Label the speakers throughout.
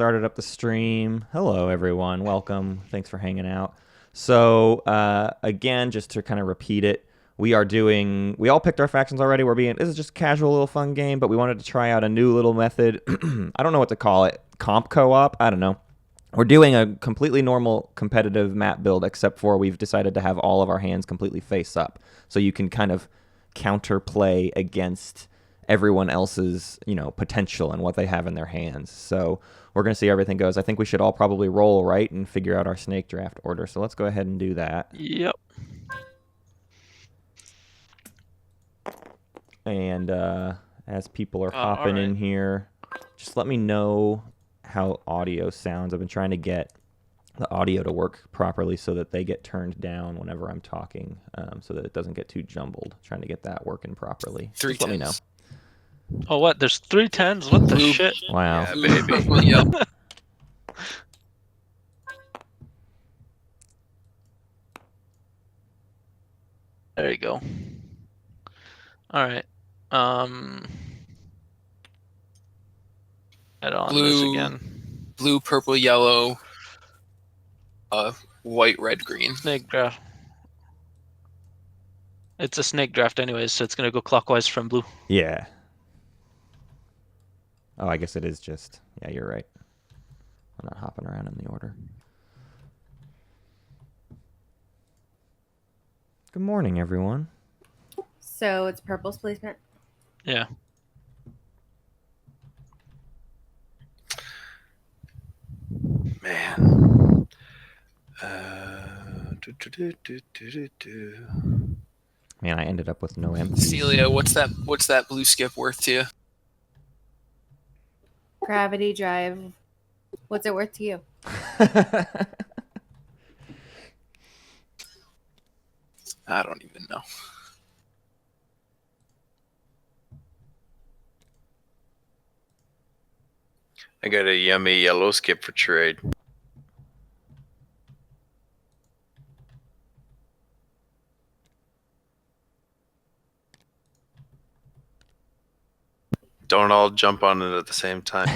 Speaker 1: started up the stream. Hello, everyone. Welcome. Thanks for hanging out. So, again, just to kind of repeat it, we all picked our factions already. This is just a casual little fun game, but we wanted to try out a new little method. I don't know what to call it. Comp co-op? I don't know. We're doing a completely normal competitive map build, except for we've decided to have all of our hands completely face up. So you can kind of counterplay against everyone else's, potential and what they have in their hands. So we're going to see how everything goes. I think we should all probably roll, right, and figure out our snake draft order. So let's go ahead and do that.
Speaker 2: Yep.
Speaker 1: And as people are hopping in here, just let me know how audio sounds. I've been trying to get the audio to work properly so that they get turned down whenever I'm talking, so that it doesn't get too jumbled. Trying to get that working properly.
Speaker 3: Just
Speaker 1: let me know.
Speaker 2: Oh, what? There's 3 10s? What the shit?
Speaker 1: Wow.
Speaker 3: Yeah, baby. Yep.
Speaker 2: There you go. Alright. Head on this again.
Speaker 3: Blue, purple, yellow, white, red, green.
Speaker 2: Snake draft. It's a snake draft anyways, so it's gonna go clockwise from blue.
Speaker 1: Yeah. Oh, I guess it is just... Yeah, you're right. I'm not hopping around in the order. Good morning, everyone.
Speaker 4: So it's purple's placement?
Speaker 2: Yeah.
Speaker 3: Man.
Speaker 1: Man, I ended up with no empty.
Speaker 3: Celia, what's that blue skip worth to you?
Speaker 4: Gravity drive. What's it worth to you?
Speaker 3: I don't even know.
Speaker 5: I got a yummy yellow skip for trade. Don't all jump on it at the same time.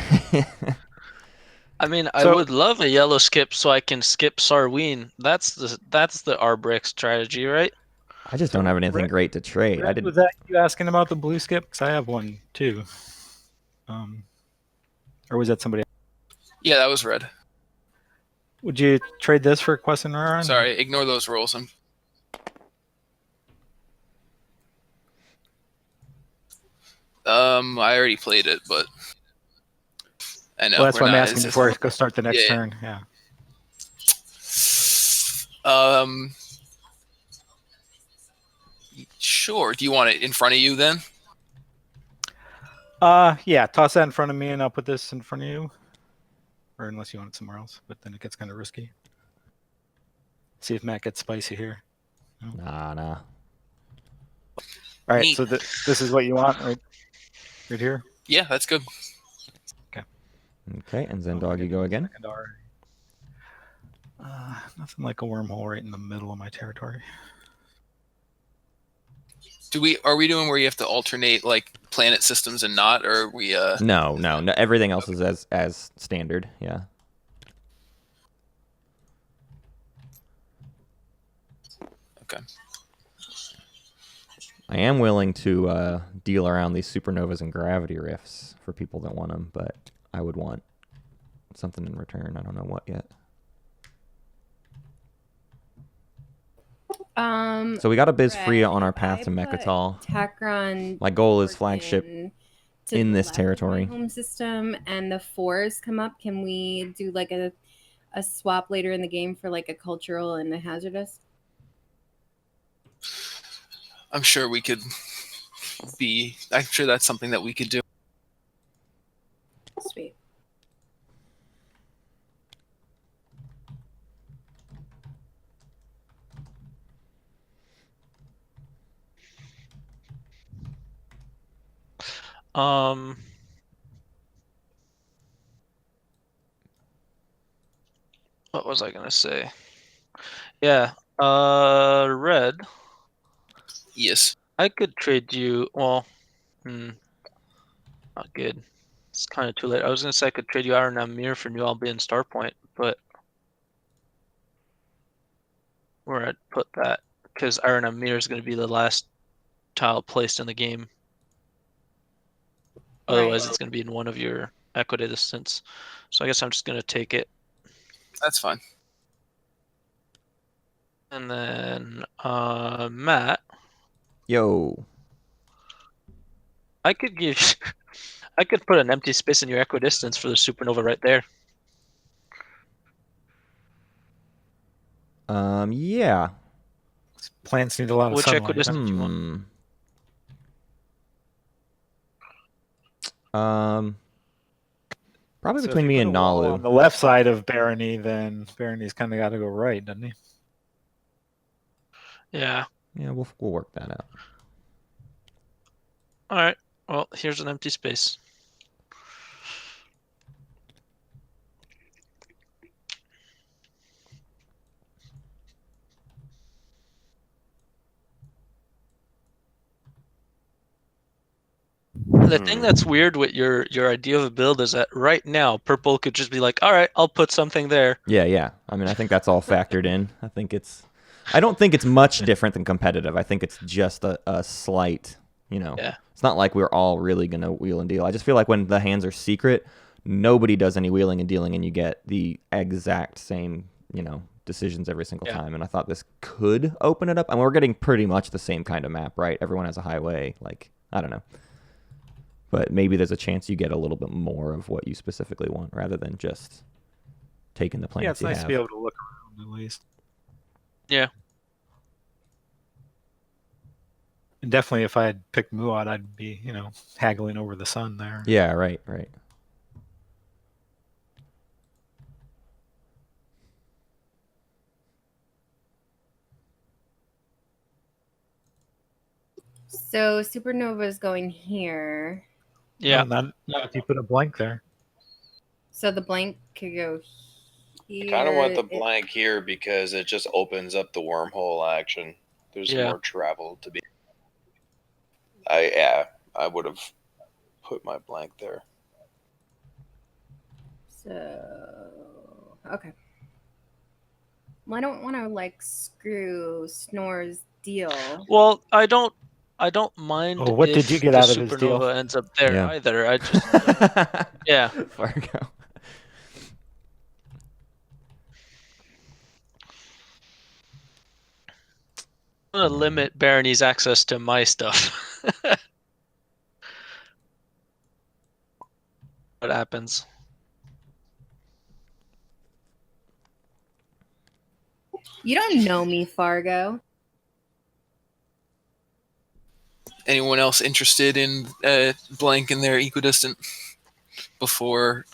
Speaker 2: I mean, I would love a yellow skip so I can skip Sarween. That's the R-Brick strategy, right?
Speaker 1: I just don't have anything great to trade. I didn't.
Speaker 6: Was that you asking about the blue skip? Because I have one too. Or was that somebody else?
Speaker 3: Yeah, that was red.
Speaker 6: Would you trade this for Quest and Raron?
Speaker 3: Sorry, ignore those rolls. I already played it, but I know.
Speaker 6: Well, that's what I'm asking before I go start the next turn. Yeah.
Speaker 3: Sure. Do you want it in front of you then?
Speaker 6: Yeah. Toss that in front of me, and I'll put this in front of you. Or unless you want it somewhere else, but then it gets kind of risky. See if Matt gets spicy here.
Speaker 1: No. Nah.
Speaker 6: All right. Neat. So this is what you want, right here.
Speaker 3: Yeah, that's good.
Speaker 1: Okay, and Zendog, you go again.
Speaker 6: Nothing like a wormhole right in the middle of my territory.
Speaker 3: Are we doing where you have to alternate like planet systems and not, or are we?
Speaker 1: No. Everything else is as standard. Yeah.
Speaker 3: Okay.
Speaker 1: I am willing to deal around these supernovas and gravity rifts for people that want them, but I would want something in return. I don't know what yet. So we got a Biz Freya on our path to Mechatol.
Speaker 4: Tacron.
Speaker 1: My goal is flagship in this territory.
Speaker 4: Home system and the 4s come up. Can we do like a swap later in the game for like a cultural and a hazardous?
Speaker 3: I'm sure we could I'm sure that's something that we could do.
Speaker 4: Sweet.
Speaker 2: What was I gonna say? Yeah. Red.
Speaker 3: Yes.
Speaker 2: I could trade you. Well, not good. It's kind of too late. I was gonna say I could trade you Iron Amir for New Albion Starpoint, but where I'd put that, because Iron Amir is gonna be the last tile placed in the game. Otherwise,
Speaker 4: Right.
Speaker 2: it's gonna be in one of your equidistance. So I guess I'm just gonna take it.
Speaker 3: That's fine.
Speaker 2: And then Matt,
Speaker 1: Yo.
Speaker 2: I could give I could put an empty space in your equidistance for the supernova right there.
Speaker 1: Yeah.
Speaker 6: Plants need a lot of
Speaker 2: Which
Speaker 6: sunlight.
Speaker 2: equidistance do you want?
Speaker 1: Probably
Speaker 6: So if
Speaker 1: between
Speaker 6: you
Speaker 1: me
Speaker 6: put
Speaker 1: and
Speaker 6: a wall
Speaker 1: Nalu.
Speaker 6: on the left side of Barony, then Barony's kind of got to go right, doesn't he?
Speaker 2: Yeah.
Speaker 1: Yeah, we'll work that out.
Speaker 2: All right. Well, here's an empty space. The thing that's weird with your idea of a build is that right now purple could just be like, all right, I'll put something there.
Speaker 1: Yeah. I mean, I think that's all factored in. I don't think it's much different than competitive. I think it's just a slight,
Speaker 2: Yeah.
Speaker 1: It's not like we're all really going to wheel and deal. I just feel like when the hands are secret, nobody does any wheeling and dealing and you get the exact same, decisions every single time. And I thought this could open it up. I mean, we're getting pretty much the same kind of map, right? Everyone has a highway. Like, I don't know. But maybe there's a chance you get a little bit more of what you specifically want rather than just taking the plans
Speaker 6: Yeah, it's
Speaker 1: you
Speaker 6: nice
Speaker 1: have.
Speaker 6: to be able to look around at least.
Speaker 2: Yeah.
Speaker 6: And definitely, if I had picked Muad, I'd be, haggling over the sun there.
Speaker 1: Yeah, right.
Speaker 4: So supernova is going here.
Speaker 2: Yeah.
Speaker 6: No, not if you put a blank there.
Speaker 4: So the blank could go here.
Speaker 5: I kind of want the blank here because it just opens up the wormhole action. There's more travel to be. I would have put my blank there.
Speaker 4: So okay. Well, I don't want to screw Snore's deal.
Speaker 2: Well, I don't mind.
Speaker 6: Oh, what
Speaker 2: if
Speaker 6: did you get
Speaker 2: the
Speaker 6: out of his deal?
Speaker 2: supernova ends up there
Speaker 1: Yeah.
Speaker 2: either. I just yeah.
Speaker 1: Fargo.
Speaker 2: I'm gonna limit Barony's access to my stuff. What happens?
Speaker 4: You don't know me, Fargo.
Speaker 3: Anyone else interested in blank in their equidistant before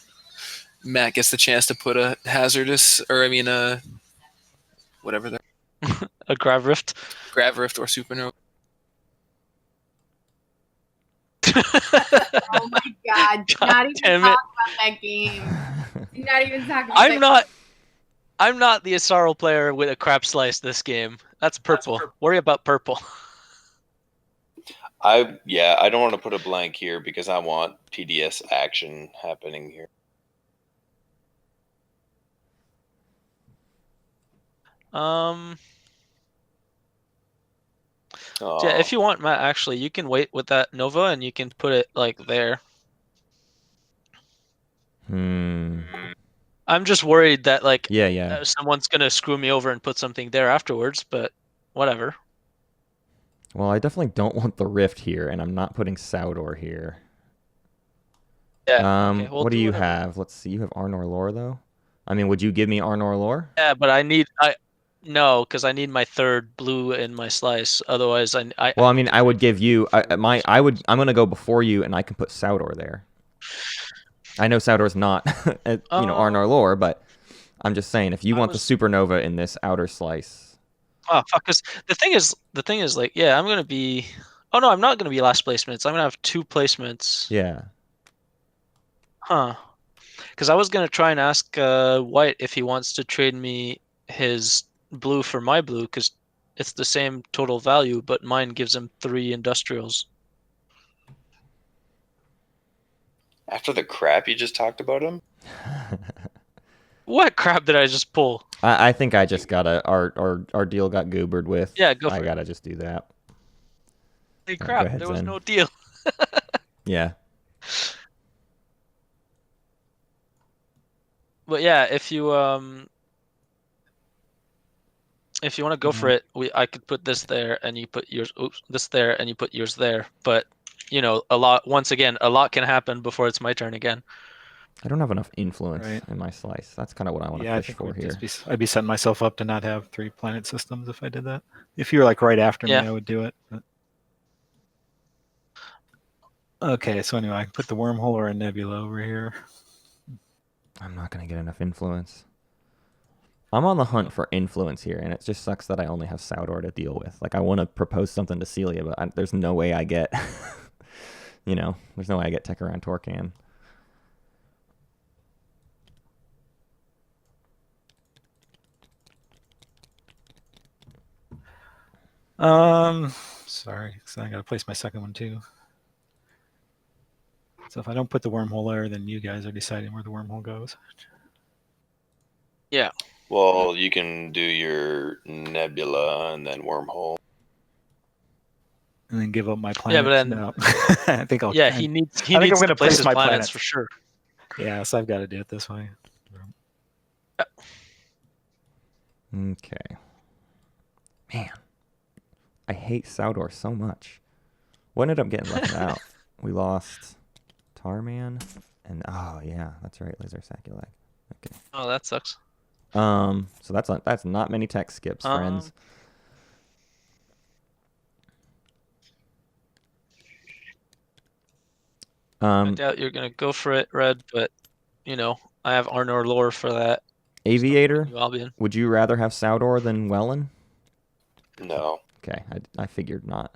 Speaker 3: Matt gets the chance to put a hazardous, whatever the
Speaker 2: A Grav Rift?
Speaker 3: Grav Rift or Supernova?
Speaker 4: Oh my god. Do not even
Speaker 2: damn
Speaker 4: talk
Speaker 2: it.
Speaker 4: about that game. Do not even talk about that
Speaker 2: I'm not the Asaro player with a crap slice this game. That's purple. Worry about purple.
Speaker 5: I don't want to put a blank here because I want PDS action happening here.
Speaker 2: Yeah, if you want, Matt, actually, you can wait with that Nova and you can put it there. I'm just worried that
Speaker 1: Yeah.
Speaker 2: someone's gonna screw me over and put something there afterwards, but whatever.
Speaker 1: Well, I definitely don't want the rift here, and I'm not putting Saudor here.
Speaker 2: Yeah. Okay,
Speaker 1: what do you have? Let's see. You have Arnor Lore, though? I mean, would you give me Arnor Lore?
Speaker 2: Yeah, but no, because I need my third blue in my slice. Otherwise,
Speaker 1: Well, I mean, I would give you I'm gonna go before you, and I can put Saudor there. I know Saudor's not, Arnor Lore, but I'm just saying, if you want the supernova in this outer slice.
Speaker 2: Oh fuck! Because the thing is, I'm gonna be. Oh no, I'm not gonna be last placements. I'm gonna have 2 placements.
Speaker 1: Yeah.
Speaker 2: Huh? Because I was gonna try and ask White if he wants to trade me his blue for my blue, because it's the same total value, but mine gives him 3 industrials.
Speaker 5: After the crap you just talked about him?
Speaker 2: What crap did I just pull?
Speaker 1: I think I just gotta our deal got goobered with.
Speaker 2: Yeah, go for
Speaker 1: I
Speaker 2: it.
Speaker 1: gotta just do that.
Speaker 2: Holy
Speaker 1: Go
Speaker 2: crap,
Speaker 1: ahead,
Speaker 2: there was
Speaker 1: Zen.
Speaker 2: no deal.
Speaker 1: Yeah.
Speaker 2: But yeah, if you want to go for it, I could put this there and you put yours. Oops, this there and you put yours there. But you know, a lot can happen before it's my turn again.
Speaker 1: I don't have enough influence
Speaker 6: Right.
Speaker 1: in my slice. That's kind of what I want to
Speaker 6: Yeah, I
Speaker 1: fish
Speaker 6: think
Speaker 1: for
Speaker 6: we'd
Speaker 1: here.
Speaker 6: I'd be setting myself up to not have 3 planet systems if I did that. If you were like right after me,
Speaker 2: Yeah.
Speaker 6: I would do it. But... Okay, so anyway, I can put the wormhole or a nebula over here.
Speaker 1: I'm not gonna get enough influence. I'm on the hunt for influence here, and it just sucks that I only have Saudor to deal with. Like, I want to propose something to Celia, but there's no way I get, there's no way I get Tekaran Torcan.
Speaker 6: Sorry, so I got to place my second one too. So if I don't put the wormhole there, then you guys are deciding where the wormhole goes.
Speaker 2: Yeah.
Speaker 5: Well, you can do your nebula and then wormhole.
Speaker 6: And then give up my planets.
Speaker 2: but then
Speaker 6: No. I think I'll.
Speaker 2: yeah, he needs
Speaker 6: I'm
Speaker 2: to
Speaker 6: gonna
Speaker 2: place
Speaker 6: place
Speaker 2: his
Speaker 6: my
Speaker 2: planets
Speaker 6: planets
Speaker 2: for sure.
Speaker 6: Yeah, so I've got to do it this way.
Speaker 1: Okay. Man, I hate Saudor so much. What ended up getting left out? We lost Tarman, and oh yeah, that's right, Laser Saculag. Okay.
Speaker 2: Oh, that sucks.
Speaker 1: So that's not many tech skips, friends.
Speaker 2: I doubt you're gonna go for it, Red, but I have Arnor lore for that.
Speaker 1: Aviator,
Speaker 2: Albion.
Speaker 1: would you rather have Saudor than Wellen?
Speaker 5: No.
Speaker 1: Okay, I figured not.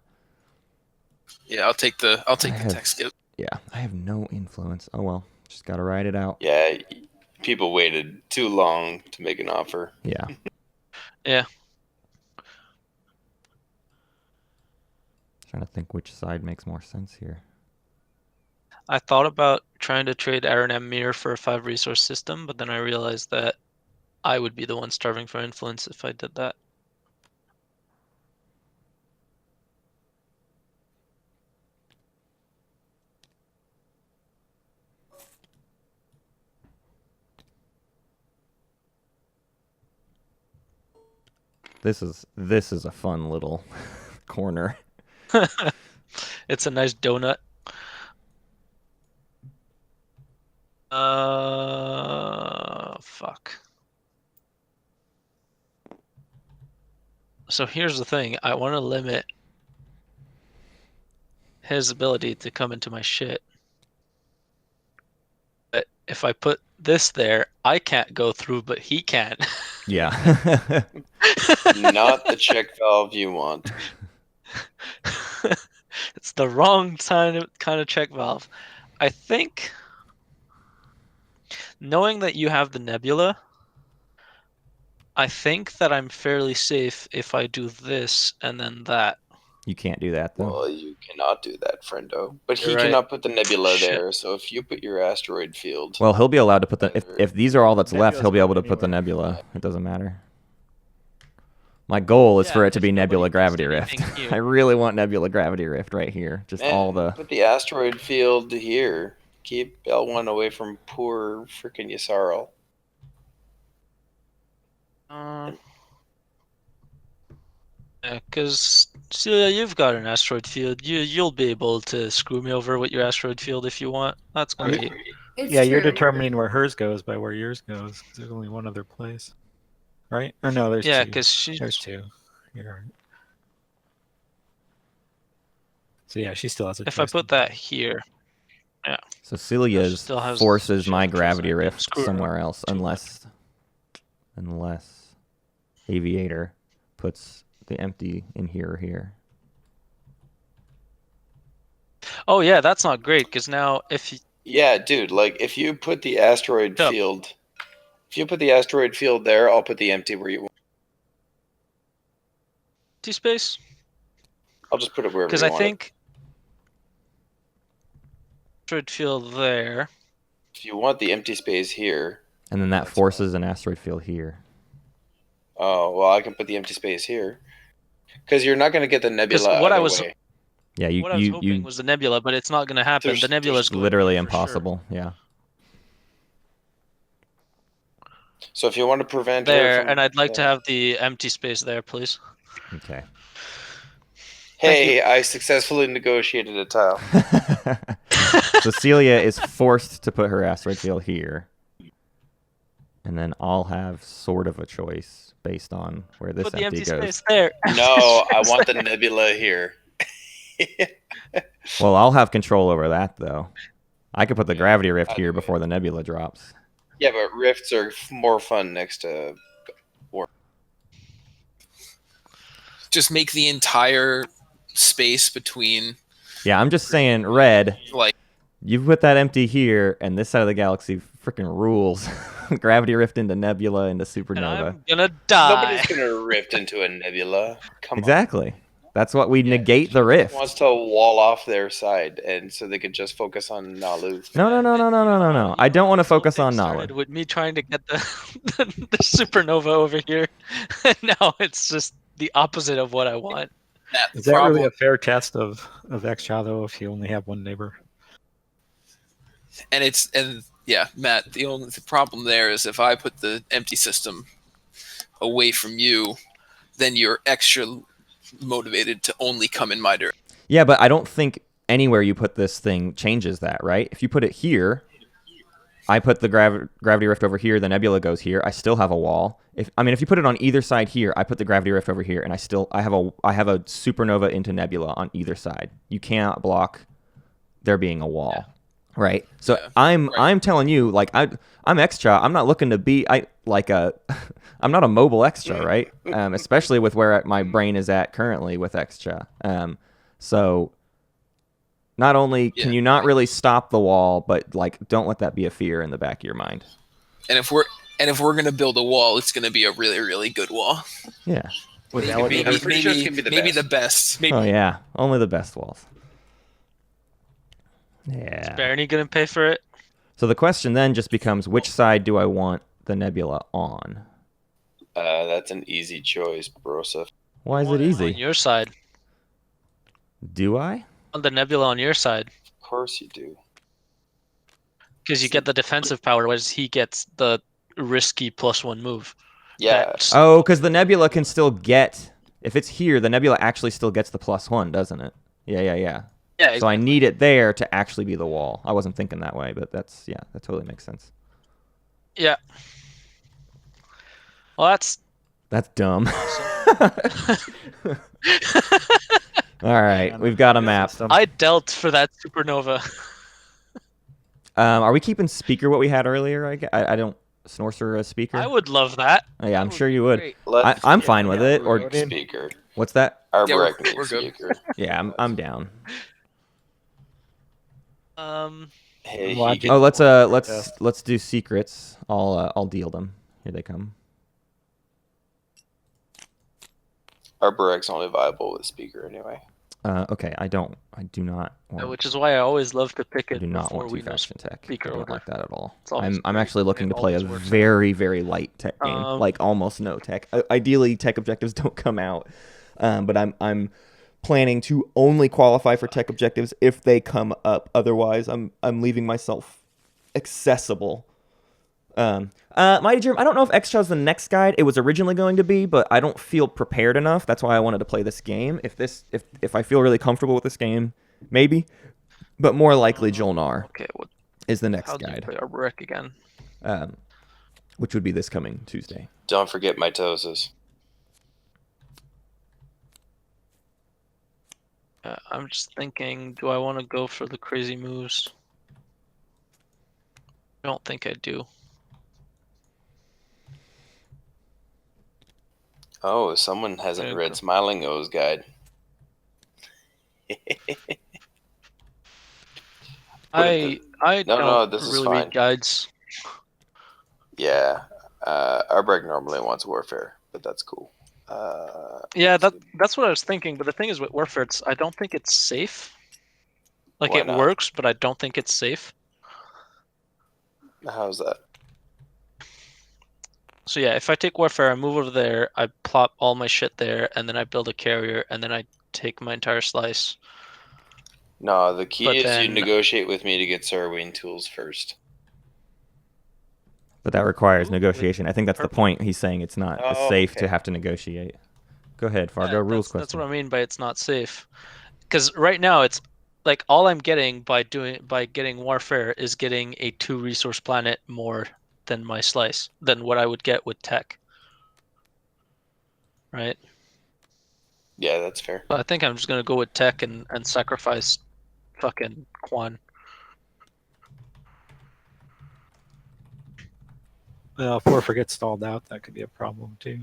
Speaker 3: Yeah, I'll take the tech skip.
Speaker 1: Yeah, I have no influence. Oh well, just gotta ride it out.
Speaker 5: Yeah, people waited too long to make an offer.
Speaker 1: Yeah.
Speaker 2: Yeah.
Speaker 1: Trying to think which side makes more sense here.
Speaker 2: I thought about trying to trade Aaron M. Mir for a 5-resource system, but then I realized that I would be the one starving for influence if I did that.
Speaker 1: This is a fun little corner.
Speaker 2: It's a nice donut. Fuck. So here's the thing. I want to limit his ability to come into my shit. But if I put this there, I can't go through, but he can.
Speaker 1: Yeah.
Speaker 5: Not the check valve you want.
Speaker 2: It's the wrong kind of check valve. I think, knowing that you have the nebula, I think that I'm fairly safe if I do this and then that.
Speaker 1: You can't do that though.
Speaker 5: Well, you cannot do that, friendo. But
Speaker 2: You're
Speaker 5: he
Speaker 2: right.
Speaker 5: cannot put the nebula
Speaker 2: Shit.
Speaker 5: there. So if you put your asteroid field,
Speaker 1: Well, he'll be allowed to put the if these are all that's left,
Speaker 6: Nebula's
Speaker 1: he'll be able to
Speaker 6: going
Speaker 1: put the
Speaker 6: anywhere.
Speaker 1: nebula. It doesn't matter. My goal is
Speaker 2: Yeah,
Speaker 1: for it to
Speaker 2: if
Speaker 1: be
Speaker 2: nobody
Speaker 1: Nebula
Speaker 2: puts
Speaker 1: Gravity Rift.
Speaker 2: anything here.
Speaker 1: I really want Nebula Gravity Rift right here. Just
Speaker 5: man,
Speaker 1: all the.
Speaker 5: put the asteroid field here. Keep L1 away from poor freaking Yssaril.
Speaker 2: Because Celia, you've got an asteroid field. You'll be able to screw me over with your asteroid field if you want. That's great.
Speaker 4: It's
Speaker 6: Yeah, you're
Speaker 4: true.
Speaker 6: determining where hers goes by where yours goes. 'Cause there's only one other place, right? Or no, there's
Speaker 2: Yeah,
Speaker 6: two.
Speaker 2: because
Speaker 6: There's two. You're right. So yeah, she still has a
Speaker 2: if I
Speaker 6: choice.
Speaker 2: put that here,
Speaker 1: So Celia's
Speaker 2: still has-
Speaker 1: forces
Speaker 2: she
Speaker 1: my
Speaker 2: has a choice.
Speaker 1: Gravity
Speaker 2: I can
Speaker 1: Rift
Speaker 2: screw her
Speaker 1: somewhere
Speaker 2: up
Speaker 1: else,
Speaker 2: too
Speaker 1: unless Aviator puts the empty in here or here.
Speaker 2: Oh yeah, that's not great because now if you,
Speaker 5: Yeah, dude. Like if you put the asteroid
Speaker 2: Yep.
Speaker 5: field, if you put the asteroid field there, I'll put the empty where you want.
Speaker 2: T-space,
Speaker 5: I'll just put it wherever
Speaker 2: because
Speaker 5: you
Speaker 2: I
Speaker 5: want.
Speaker 2: think asteroid field there.
Speaker 5: If you want the empty space here.
Speaker 1: And then that
Speaker 5: That's
Speaker 1: forces an asteroid field here.
Speaker 5: Oh, well, I can put the empty space here. Because you're not going to get the nebula
Speaker 2: what I
Speaker 5: either
Speaker 2: was-
Speaker 5: way.
Speaker 1: Yeah,
Speaker 2: What I was hoping was the nebula, but it's not going to happen.
Speaker 5: There's-
Speaker 2: The nebula is
Speaker 5: there's
Speaker 2: going
Speaker 1: literally
Speaker 2: to be for sure.
Speaker 1: impossible. Yeah.
Speaker 5: So if you want to prevent her
Speaker 2: There,
Speaker 5: from,
Speaker 2: and I'd like to have the empty space there, please.
Speaker 1: Okay.
Speaker 5: Hey, I successfully negotiated a tile.
Speaker 1: So Celia is forced to put her asteroid field here. And then I'll have sort of a choice based on where this
Speaker 2: Put the empty
Speaker 1: goes.
Speaker 2: space there.
Speaker 5: No, I want the nebula here.
Speaker 1: Well, I'll have control over that, though. I could put the gravity rift here
Speaker 5: either way.
Speaker 1: before the nebula drops.
Speaker 5: Yeah, but rifts are more fun next to.
Speaker 3: Just make the entire space between
Speaker 1: Yeah, I'm just saying, Red,
Speaker 3: like
Speaker 1: you put that empty here, and this side of the galaxy freaking rules. Gravity rift into nebula into
Speaker 2: And
Speaker 1: supernova.
Speaker 2: I'm gonna die.
Speaker 5: Nobody's gonna rift into a nebula. Come
Speaker 1: Exactly. That's what we
Speaker 5: Yeah,
Speaker 1: negate the
Speaker 5: on.
Speaker 1: rift.
Speaker 5: Wants to wall off their side, and so they could just focus on Nalu.
Speaker 1: No. I don't want to focus on
Speaker 2: Started
Speaker 1: Nala.
Speaker 2: with me trying to get the supernova over here, and now it's just the opposite of what I want.
Speaker 3: that.
Speaker 6: Is
Speaker 3: The
Speaker 6: that
Speaker 3: problem,
Speaker 6: really a fair test of Xxcha though? If you only have one neighbor.
Speaker 3: and yeah, Matt. The problem there is if I put the empty system away from you, then you're extra motivated to only come in my direction.
Speaker 1: Yeah, but I don't think anywhere you put this thing changes that, right? If you put it here, I put the gravity rift over here, the nebula goes here. I still have a wall. If you put it on either side here, I put the gravity rift over here, and I have a supernova into nebula on either side. You cannot block there being a wall, right? So
Speaker 3: Yeah,
Speaker 1: I'm telling you, like I'm Xxcha. I'm not looking to be I'm not a mobile Xxcha, right? Especially with where my brain is at currently with Xxcha. So not only can
Speaker 3: Yeah.
Speaker 1: you not really stop the wall, but like don't let that be a fear in the back of your mind.
Speaker 3: And if we're gonna build a wall, it's gonna be a really, really good wall.
Speaker 1: Yeah.
Speaker 6: Would
Speaker 3: Maybe,
Speaker 6: validate
Speaker 5: I'm
Speaker 6: it?
Speaker 5: pretty sure it's gonna be the
Speaker 3: maybe
Speaker 5: best.
Speaker 3: the best. Maybe
Speaker 1: Oh yeah. Only the best walls. Yeah.
Speaker 2: Is Barney gonna pay for it?
Speaker 1: So the question then just becomes, which side do I want the nebula on?
Speaker 5: That's an easy choice, Broseph.
Speaker 1: Why is it
Speaker 2: On
Speaker 1: easy?
Speaker 2: your side.
Speaker 1: Do I?
Speaker 2: On the nebula on your side.
Speaker 5: Of course you do.
Speaker 2: Because you get the defensive power, whereas he gets the risky +1 move.
Speaker 5: Yeah.
Speaker 2: That's-
Speaker 1: Oh, because the nebula can still get. If it's here, the nebula actually still gets the +1, doesn't it? Yeah.
Speaker 2: yeah,
Speaker 1: So I need it there to actually be the wall. I wasn't thinking that way, but that totally makes sense.
Speaker 2: yeah. Well, that's
Speaker 1: That's dumb. All right, we've got a map.
Speaker 2: I dealt for that supernova.
Speaker 1: Are we keeping speaker what we had earlier? I don't Snorcer a speaker.
Speaker 2: I would love that.
Speaker 1: Oh, yeah,
Speaker 2: That
Speaker 1: I'm
Speaker 2: would
Speaker 1: sure
Speaker 2: be
Speaker 1: you would.
Speaker 2: great.
Speaker 1: I'm fine with it. Or
Speaker 5: Arborec speaker.
Speaker 1: what's that?
Speaker 5: Arborec
Speaker 3: we're good.
Speaker 5: speaker.
Speaker 1: Yeah, I'm down.
Speaker 5: Hey,
Speaker 6: Well, I
Speaker 5: he
Speaker 6: did-
Speaker 5: can-
Speaker 1: Oh, let's do secrets. I'll deal them. Here they come.
Speaker 5: Arborec's only viable with speaker anyway.
Speaker 1: Okay, I do not want.
Speaker 2: Which is why I always love to pick
Speaker 1: I
Speaker 2: it
Speaker 1: do not
Speaker 2: before
Speaker 1: want
Speaker 2: we
Speaker 1: two
Speaker 2: know.
Speaker 1: faction tech.
Speaker 2: speaker
Speaker 1: I don't
Speaker 2: order.
Speaker 1: like that at all.
Speaker 2: It's always
Speaker 1: I'm
Speaker 2: great.
Speaker 1: actually looking
Speaker 2: It
Speaker 1: to play a
Speaker 2: always works out.
Speaker 1: very, very light tech game, like almost no tech. Ideally, tech objectives don't come out, but I'm planning to only qualify for tech objectives if they come up. Otherwise, I'm leaving myself accessible. Mighty Germ, I don't know if Xxcha is the next guide. It was originally going to be, but I don't feel prepared enough. That's why I wanted to play this game. If I feel really comfortable with this game, maybe. But more likely Jolnar
Speaker 2: Okay, what?
Speaker 1: is the next
Speaker 2: How do you
Speaker 1: guide,
Speaker 2: play Arborec again?
Speaker 1: which would be this coming Tuesday.
Speaker 5: Don't forget mitosis.
Speaker 2: I'm just thinking, do I want to go for the crazy moves? I don't think I do.
Speaker 5: Oh, someone hasn't
Speaker 2: There you
Speaker 5: read
Speaker 2: go.
Speaker 5: Smiling O's guide.
Speaker 2: I
Speaker 5: No,
Speaker 2: don't
Speaker 5: this is
Speaker 2: really
Speaker 5: fine.
Speaker 2: read guides.
Speaker 5: Yeah, Arborec normally wants warfare, but that's cool.
Speaker 2: Yeah, that's what I was thinking. But the thing is with Warfare, I don't think it's safe. Like
Speaker 5: Why
Speaker 2: it
Speaker 5: not?
Speaker 2: works, but I don't think it's safe.
Speaker 5: How's that?
Speaker 2: So yeah, if I take warfare, I move over there, I plop all my shit there, and then I build a carrier, and then I take my entire slice.
Speaker 5: No, the key
Speaker 2: But
Speaker 5: is you
Speaker 2: then-
Speaker 5: negotiate with me to get Sarwing tools first.
Speaker 1: But that requires
Speaker 2: Ooh,
Speaker 1: negotiation. I think that's the
Speaker 2: purple.
Speaker 1: point. He's saying it's not
Speaker 5: Oh,
Speaker 1: safe to
Speaker 5: okay.
Speaker 1: have to negotiate. Go ahead, Fargo.
Speaker 2: Yeah,
Speaker 1: Rules
Speaker 2: that's
Speaker 1: question.
Speaker 2: what I mean by it's not safe. Because right now it's like all I'm getting by getting warfare is getting a 2-resource planet more than my slice, than what I would get with tech. Right?
Speaker 5: Yeah, that's fair.
Speaker 2: But I think I'm just gonna go with tech and sacrifice fucking Quan.
Speaker 6: Well, if Warfare gets stalled out, that could be a problem too.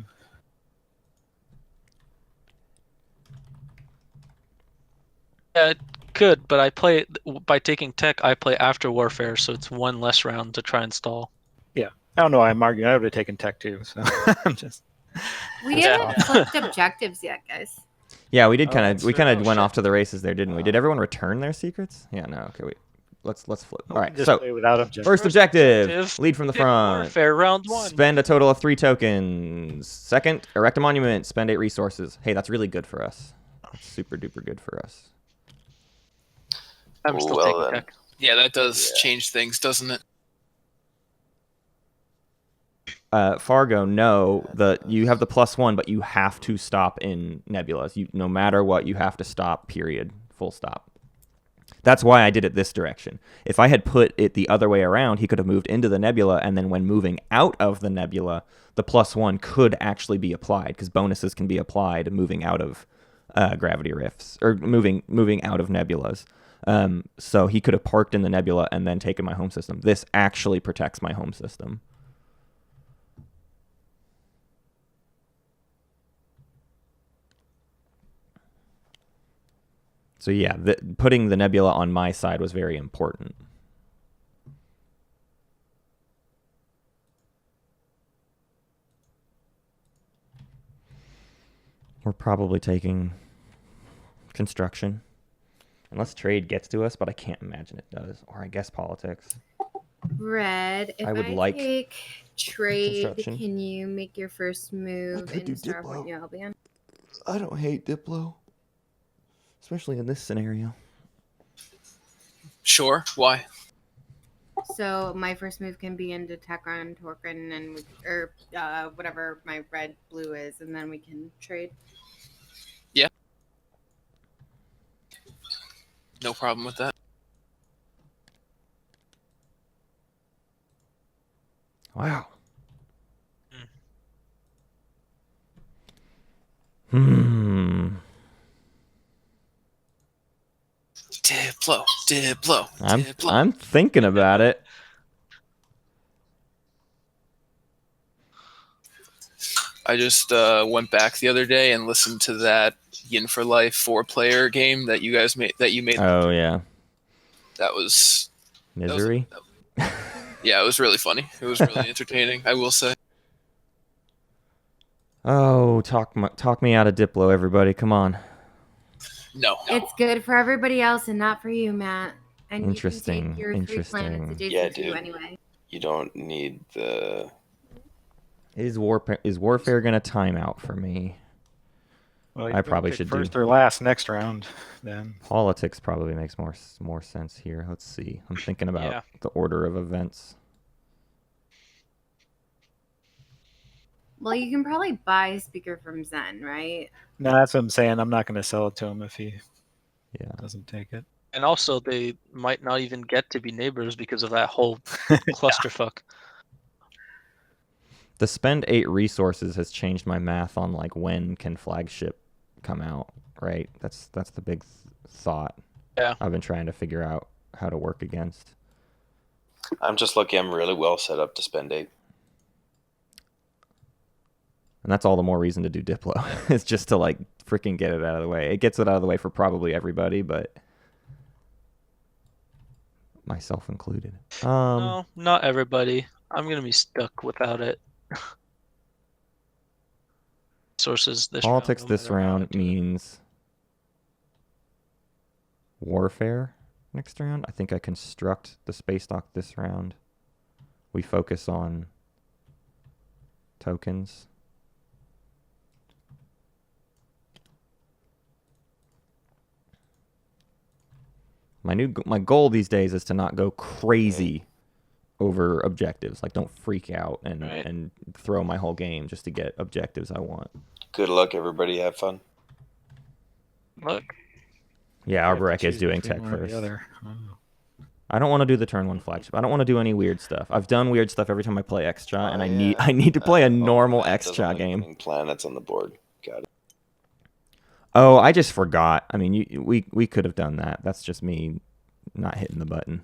Speaker 2: Yeah, it could, but I play by taking tech. I play after warfare, so it's 1 less round to try and stall.
Speaker 6: I don't know. I'm arguing. I would have taken tech too. So I'm just.
Speaker 4: We
Speaker 2: Yeah.
Speaker 4: haven't flipped objectives yet, guys.
Speaker 1: Yeah, we did
Speaker 6: Oh,
Speaker 1: kind
Speaker 6: that's
Speaker 1: of. We
Speaker 6: true.
Speaker 1: kind
Speaker 6: Oh,
Speaker 1: of went
Speaker 6: shit.
Speaker 1: off to the races there, didn't we? Did
Speaker 6: Oh.
Speaker 1: everyone return their secrets? Yeah. No. Okay. Wait. Let's flip. All right.
Speaker 6: Just
Speaker 1: So
Speaker 6: play without objectives.
Speaker 1: first objective, lead from the
Speaker 2: Pick
Speaker 1: front.
Speaker 2: warfare round 1.
Speaker 1: Spend a total of 3 tokens. Second, erect a monument. Spend 8 resources. Hey, that's really good for us. That's super duper good for us.
Speaker 2: I'm still
Speaker 5: Well
Speaker 2: taking
Speaker 5: then.
Speaker 2: tech.
Speaker 3: Yeah, that does
Speaker 5: Yeah.
Speaker 3: change things, doesn't it?
Speaker 1: Fargo, no, you have the +1, but you have to stop in nebulas. No matter what, you have to stop. Period. Full stop. That's why I did it this direction. If I had put it the other way around, he could have moved into the nebula, and then when moving out of the nebula, the +1 could actually be applied because bonuses can be applied moving out of gravity rifts or moving out of nebulas. So he could have parked in the nebula and then taken my home system. This actually protects my home system. So yeah, putting the nebula on my side was very important. We're probably taking construction. Unless trade gets to us, but I can't imagine it does. Or I guess politics.
Speaker 4: Red, if
Speaker 1: I
Speaker 4: I
Speaker 1: would like
Speaker 4: take trade,
Speaker 1: construction.
Speaker 4: can you make your first move
Speaker 1: could do
Speaker 4: into Star
Speaker 1: Diplo.
Speaker 4: Fort New Albion?
Speaker 1: I don't hate Diplo. Especially in this scenario.
Speaker 3: Sure. Why?
Speaker 4: So my first move can be into Tekron, Torkin, and or whatever my red blue is, and then we can trade.
Speaker 3: No problem with that.
Speaker 1: Wow. Hmm.
Speaker 3: Diplo, Diplo, Diplo.
Speaker 1: I'm thinking about it.
Speaker 3: I just went back the other day and listened to that Yin for Life 4-player game that you guys made. That you made.
Speaker 1: Oh yeah.
Speaker 3: That was
Speaker 1: Misery.
Speaker 3: yeah, it was really funny. It was really entertaining, I will say.
Speaker 1: Oh, talk me out of Diplo, everybody. Come on.
Speaker 3: No.
Speaker 4: It's good for everybody else and not for you, Matt. And
Speaker 1: Interesting,
Speaker 4: you can take your 3 planets
Speaker 1: interesting.
Speaker 4: adjacent
Speaker 5: Yeah,
Speaker 4: to you
Speaker 5: dude.
Speaker 4: anyway.
Speaker 5: You don't need the.
Speaker 1: Is warfare gonna time out for me?
Speaker 6: Well,
Speaker 1: I probably
Speaker 6: pick
Speaker 1: should
Speaker 6: first
Speaker 1: do
Speaker 6: or last next round. Then
Speaker 1: politics. Probably makes more sense here. Let's see. I'm thinking about
Speaker 2: Yeah.
Speaker 1: the order of events.
Speaker 4: Well, you can probably buy a speaker from Zen, right?
Speaker 6: no, that's what I'm saying. I'm not going to sell it to him if he
Speaker 1: Yeah.
Speaker 6: doesn't take it.
Speaker 2: And also, they might not even get to be neighbors because of that whole clusterfuck.
Speaker 1: The spend 8 resources has changed my math on like when can flagship come out, right? That's the big thought.
Speaker 2: Yeah.
Speaker 1: I've been trying to figure out how to work against.
Speaker 5: I'm just lucky I'm really well set up to spend 8.
Speaker 1: And that's all the more reason to do Diplo. It's just to like freaking get it out of the way. It gets it out of the way for probably everybody, but myself included.
Speaker 2: No, not everybody. I'm gonna be stuck without it. Sources this
Speaker 1: Politics
Speaker 2: round, no
Speaker 1: this
Speaker 2: matter how I
Speaker 1: round
Speaker 2: do it.
Speaker 1: means warfare next round. I think I construct the space dock this round. We focus on tokens. My goal these days is to not go crazy over objectives. Like, don't freak out and throw my whole game just to get objectives I want.
Speaker 5: Good luck, everybody. Have fun.
Speaker 2: Look.
Speaker 1: Yeah,
Speaker 6: I have to
Speaker 1: Arborek is
Speaker 6: choose
Speaker 1: doing
Speaker 6: between
Speaker 1: tech
Speaker 6: one or the
Speaker 1: first.
Speaker 6: other. Oh.
Speaker 1: I don't want to do the turn 1 flagship. I don't want to do any weird stuff. I've done weird stuff every time I play Xxcha, and I need to play a normal
Speaker 5: Matt doesn't
Speaker 1: Xxcha
Speaker 5: like
Speaker 1: game.
Speaker 5: putting planets on the board. Got it.
Speaker 1: Oh, I just forgot. I mean, we could have done that. That's just me not hitting the button.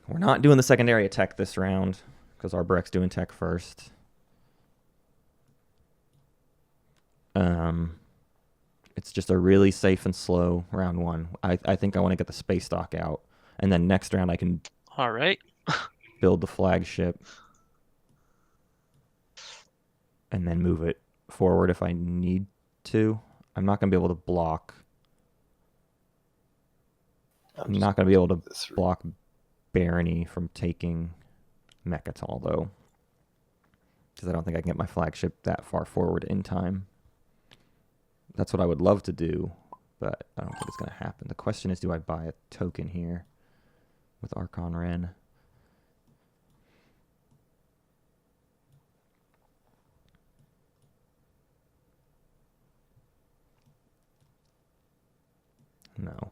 Speaker 1: We're not doing the secondary attack this round because Arborek's doing tech first. It's just a really safe and slow round 1. I think I want to get the space dock out, and then next round I can
Speaker 2: All right.
Speaker 1: build the flagship and then move it forward if I need to. I'm not going to be able to block. I'm not going to be able to block Barony from taking Mechatol, though, because I don't think I can get my flagship that far forward in time. That's what I would love to do, but I don't think it's going to happen. The question is, do I buy a token here with Archon Ren? No.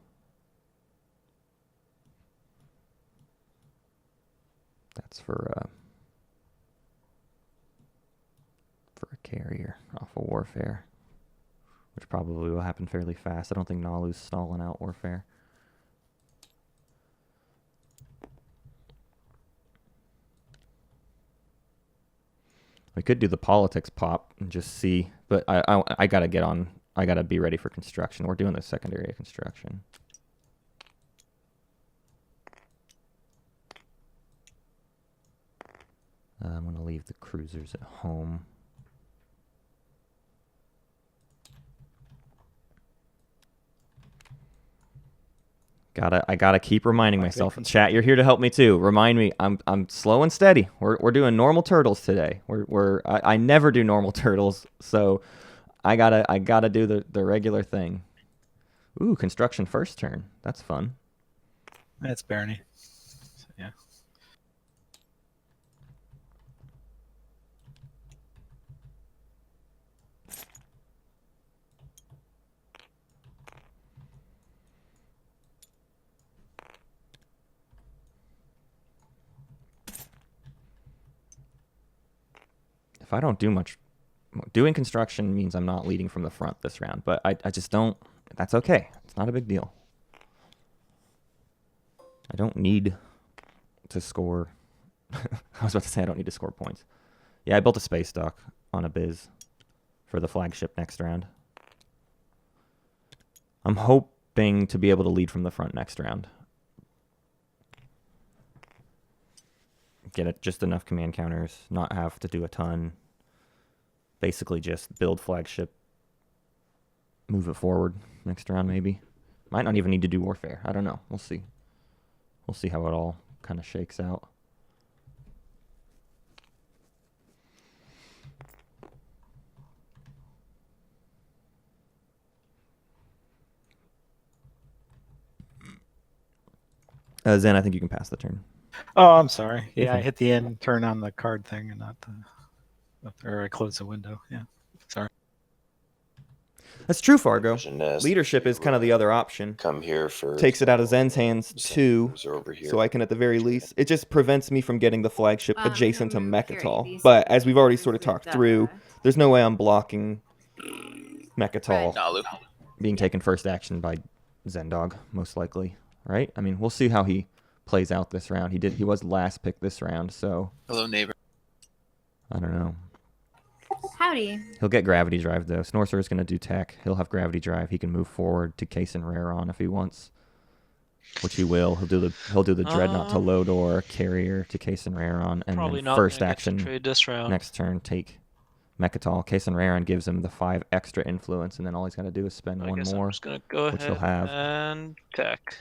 Speaker 1: That's for a carrier off of Warfare, which probably will happen fairly fast. I don't think Nalu's stalling out Warfare. We could do the politics pop and just see, but I gotta get on. I gotta be ready for construction. We're doing the secondary construction. I'm gonna leave the cruisers at home. I gotta keep reminding myself. Chat, you're here to help me too. Remind me. I'm slow and steady. We're doing normal turtles today. I never do normal turtles, so I gotta do the regular thing. Ooh, construction first turn. That's fun.
Speaker 6: That's Barony. So, yeah.
Speaker 1: If I don't do much, doing construction means I'm not leading from the front this round, but I just don't. That's okay. It's not a big deal. I don't need to score. I was about to say I don't need to score points. Yeah, I built a space dock on a biz for the flagship next round. I'm hoping to be able to lead from the front next round. Get it, just enough command counters, not have to do a ton. Basically just build flagship, move it forward next round maybe. Might not even need to do warfare. I don't know. We'll see. We'll see how it all kind of shakes out. Zen, I think you can pass the turn.
Speaker 6: Oh, I'm sorry. Yeah,
Speaker 1: Okay.
Speaker 6: I hit the end turn on the card thing and not the, or I closed the window. Yeah, sorry.
Speaker 1: That's true, Fargo.
Speaker 5: Vision nest,
Speaker 1: Leadership is kind of the other option.
Speaker 5: Come here for
Speaker 1: Takes it out of Zen's hands too,
Speaker 5: over here.
Speaker 1: so I can at the very least. It just prevents me from getting the flagship adjacent to
Speaker 4: Here,
Speaker 1: Mechatol.
Speaker 4: these
Speaker 1: But as we've already
Speaker 4: papers
Speaker 1: sort of
Speaker 4: with
Speaker 1: talked
Speaker 4: the-
Speaker 1: through, there's no way I'm blocking Mechatol
Speaker 3: Nalu.
Speaker 1: being taken first action by Zendog, most likely. Right? I mean, we'll see how he plays out this round. He was last pick this round, so
Speaker 3: Hello, neighbor.
Speaker 1: I don't know.
Speaker 4: Howdy.
Speaker 1: He'll get gravity drive though. Snorcer is going to do tech. He'll have gravity drive. He can move forward to Case and Rare on if he wants. which he will. He'll do the Dreadnought to Lodor, Carrier to Case and Raron, and
Speaker 2: Probably
Speaker 1: then
Speaker 2: not
Speaker 1: first
Speaker 2: gonna get to
Speaker 1: action
Speaker 2: trade this round.
Speaker 1: next turn take Mechatol. Case and Raron gives him the 5 extra influence, and then all he's got to do is spend
Speaker 2: I
Speaker 1: one
Speaker 2: guess
Speaker 1: more.
Speaker 2: I'm just gonna go
Speaker 1: which he'll
Speaker 2: ahead
Speaker 1: have.
Speaker 2: and tech.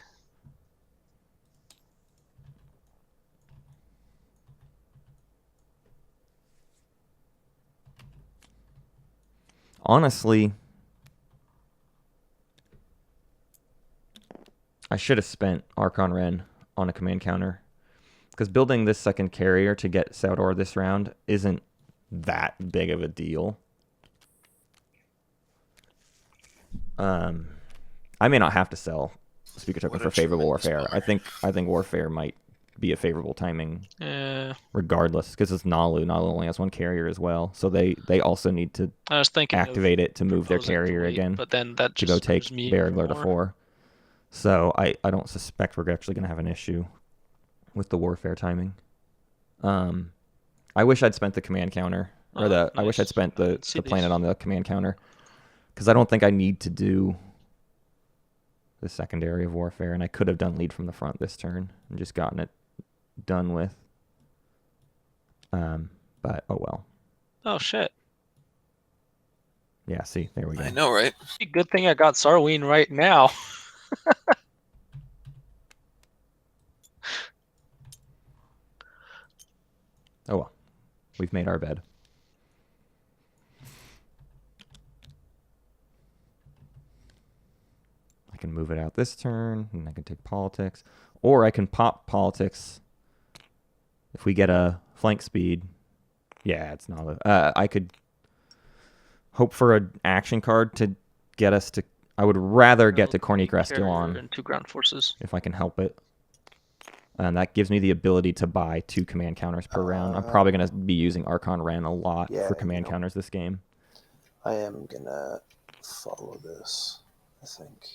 Speaker 1: Honestly, I should have spent Archon Ren on a command counter, because building this second carrier to get Saudor this round isn't that big of a deal. I may not have to sell Speaker Token for favorable warfare. I think warfare might be a favorable timing regardless, because it's Nalu. Nalu only has 1 carrier as well, so they also need to
Speaker 2: I was thinking
Speaker 1: activate it to move their
Speaker 2: proposing
Speaker 1: carrier
Speaker 2: delete,
Speaker 1: again
Speaker 2: but then that
Speaker 1: to
Speaker 2: just
Speaker 1: go take
Speaker 2: screws me
Speaker 1: Barragler to
Speaker 2: more.
Speaker 1: 4. So I don't suspect we're actually going to have an issue with the warfare timing. I wish I'd spent the command counter, or I wish I'd spent the planet on the command counter, because I don't think I need to do the secondary of warfare, and I could have done lead from the front this turn and just gotten it done with. But oh well.
Speaker 2: Oh shit!
Speaker 1: Yeah, see, there we go.
Speaker 3: I know, right?
Speaker 2: Good thing I got Sarween right now.
Speaker 1: Oh well, we've made our bed. I can move it out this turn, and I can take politics, or I can pop politics if we get a flank speed. Yeah, it's not. I could hope for an action card to get us to. I would rather get to Corny Cresculon
Speaker 2: and 2 ground forces
Speaker 1: if I can help it. And that gives me the ability to buy 2 command counters per round. I'm probably going to be using Archon Ren a lot for command counters this game.
Speaker 7: I am going to follow this, I think.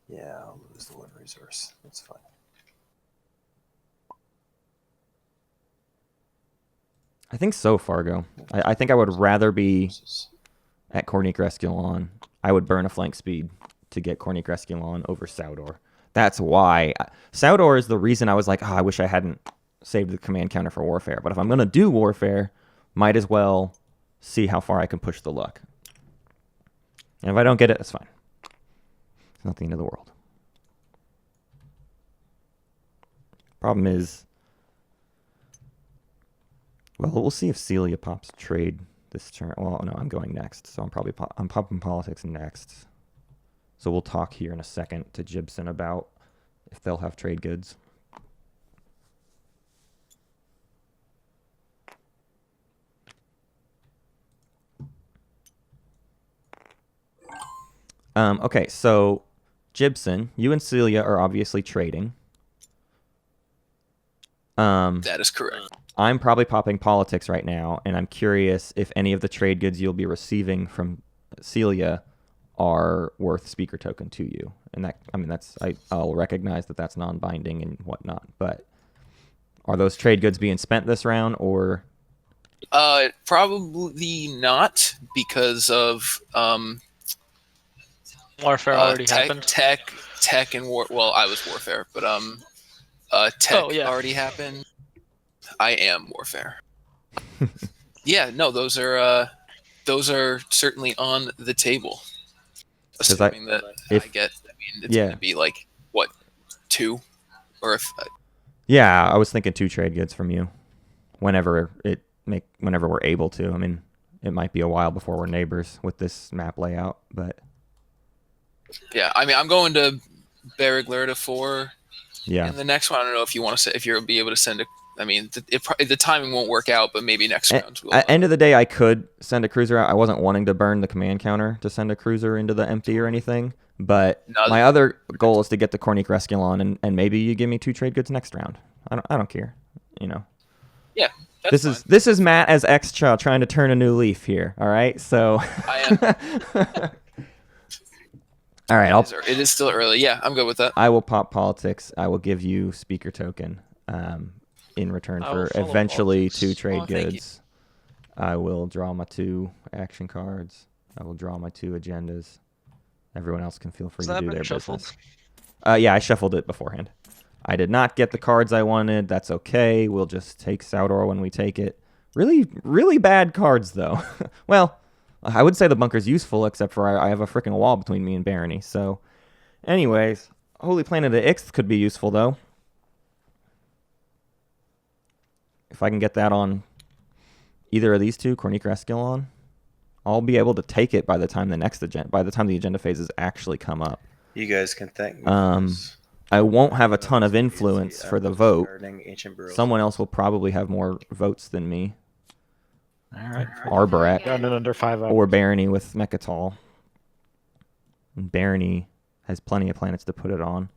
Speaker 7: Yeah, I'll lose the one resource. That's fine.
Speaker 1: I think so, Fargo. I think I would rather be at Corny Cresculon. I would burn a flank speed to get Corny Cresculon over Saudor. That's why. Saudor is the reason I was like, oh, I wish I hadn't saved the command counter for warfare. But if I'm going to do warfare, might as well see how far I can push the luck. And if I don't get it, that's fine. It's not the end of the world. Problem is, well, we'll see if Celia pops trade this turn. Well, no, I'm going next, so I'm popping politics next. So we'll talk here in a second to Gibson about if they'll have trade goods. Okay, so Gibson, you and Celia are obviously trading.
Speaker 3: That is correct.
Speaker 1: I'm probably popping politics right now, and I'm curious if any of the trade goods you'll be receiving from Celia are worth speaker token to you. And that, I mean, I'll recognize that that's non-binding and whatnot, but are those trade goods being spent this round, or?
Speaker 3: Probably not, because of
Speaker 2: warfare already happened.
Speaker 3: Tech and war. Well, I was warfare, but tech already happened. I am warfare. Yeah, no, those are certainly on the table. Assuming that I get, I mean, it's going to be like what, 2, or if.
Speaker 1: Yeah, I was thinking 2 trade goods from you, whenever we're able to. I mean, it might be a while before we're neighbors with this map layout, but.
Speaker 3: Yeah, I mean, I'm going to Barragler to 4.
Speaker 1: Yeah.
Speaker 3: And the next one, I don't know if you want to say, if you'll be able to send a. I mean, the timing won't work out, but maybe next round.
Speaker 1: At end of the day, I could send a cruiser out. I wasn't wanting to burn the command counter to send a cruiser into the empty or anything, but my other goal is to get the Corny Cresculon, and maybe you give me 2 trade goods next round. I don't care, you know.
Speaker 3: Yeah.
Speaker 1: This is Matt as Xxcha trying to turn a new leaf here. All right, so.
Speaker 3: I am.
Speaker 1: All right,
Speaker 3: it is still early. Yeah, I'm good with that.
Speaker 1: I will pop politics. I will give you speaker token in return for eventually politics. 2 trade goods. I will draw my 2 action cards. I will draw my 2 agendas. Everyone else can feel free
Speaker 2: Has
Speaker 1: to
Speaker 2: that
Speaker 1: do
Speaker 2: been
Speaker 1: their
Speaker 2: shuffled?
Speaker 1: business. Yeah, I shuffled it beforehand. I did not get the cards I wanted. That's okay. We'll just take Saudor when we take it. Really, really bad cards, though. Well, I would say the bunker's useful, except for I have a freaking wall between me and Barony. So, anyways, Holy Planet of Ix could be useful, though. If I can get that on either of these 2, Cornica Escalon, I'll be able to take it by the time the agenda phases actually come up.
Speaker 5: You guys can thank me.
Speaker 1: I won't have a ton of influence for the vote. Someone else will probably have more votes than me.
Speaker 6: All right.
Speaker 1: Arboret.
Speaker 6: Done in under 5 hours.
Speaker 1: Or Barony with Mechatol. And Barony has plenty of planets to put it on.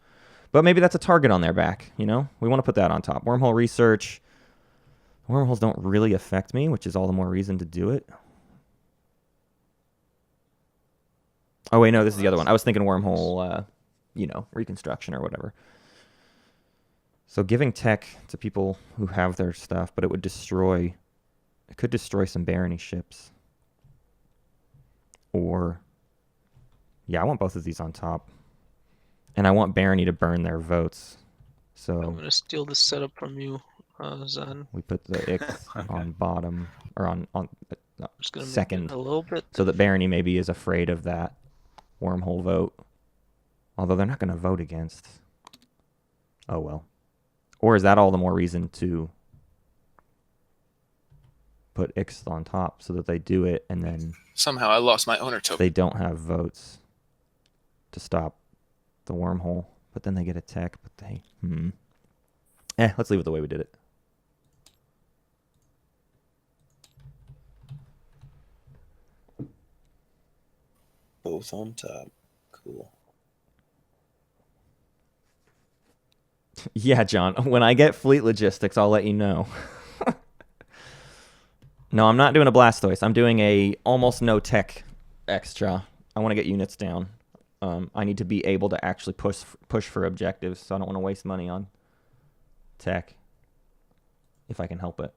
Speaker 1: But maybe that's a target on their back, you know? We want to put that on top. Wormhole research. Wormholes don't really affect me, which is all the more reason to do it. Oh, wait, no, this is the other one. I was thinking wormhole, reconstruction or whatever. So giving tech to people who have their stuff, but it could destroy some Barony ships. Or, yeah, I want both of these on top. And I want Barony to burn their votes. So
Speaker 2: I'm gonna steal this setup from you, Zen.
Speaker 1: we put the Ix on bottom, or on
Speaker 2: Just gonna
Speaker 1: second,
Speaker 2: make it a little bit.
Speaker 1: so that Barony maybe is afraid of that wormhole vote. Although they're not going to vote against. Oh, well. Or is that all the more reason to put Ix on top so that they do it and then
Speaker 3: Somehow I lost my owner token.
Speaker 1: they don't have votes to stop the wormhole? But then they get a tech, but they... let's leave it the way we did it.
Speaker 7: Both on top. Cool.
Speaker 1: Yeah, John. When I get fleet logistics, I'll let you know. No, I'm not doing a Blastoise. I'm doing a almost no tech extra. I want to get units down. I need to be able to actually push for objectives, so I don't want to waste money on tech if I can help it.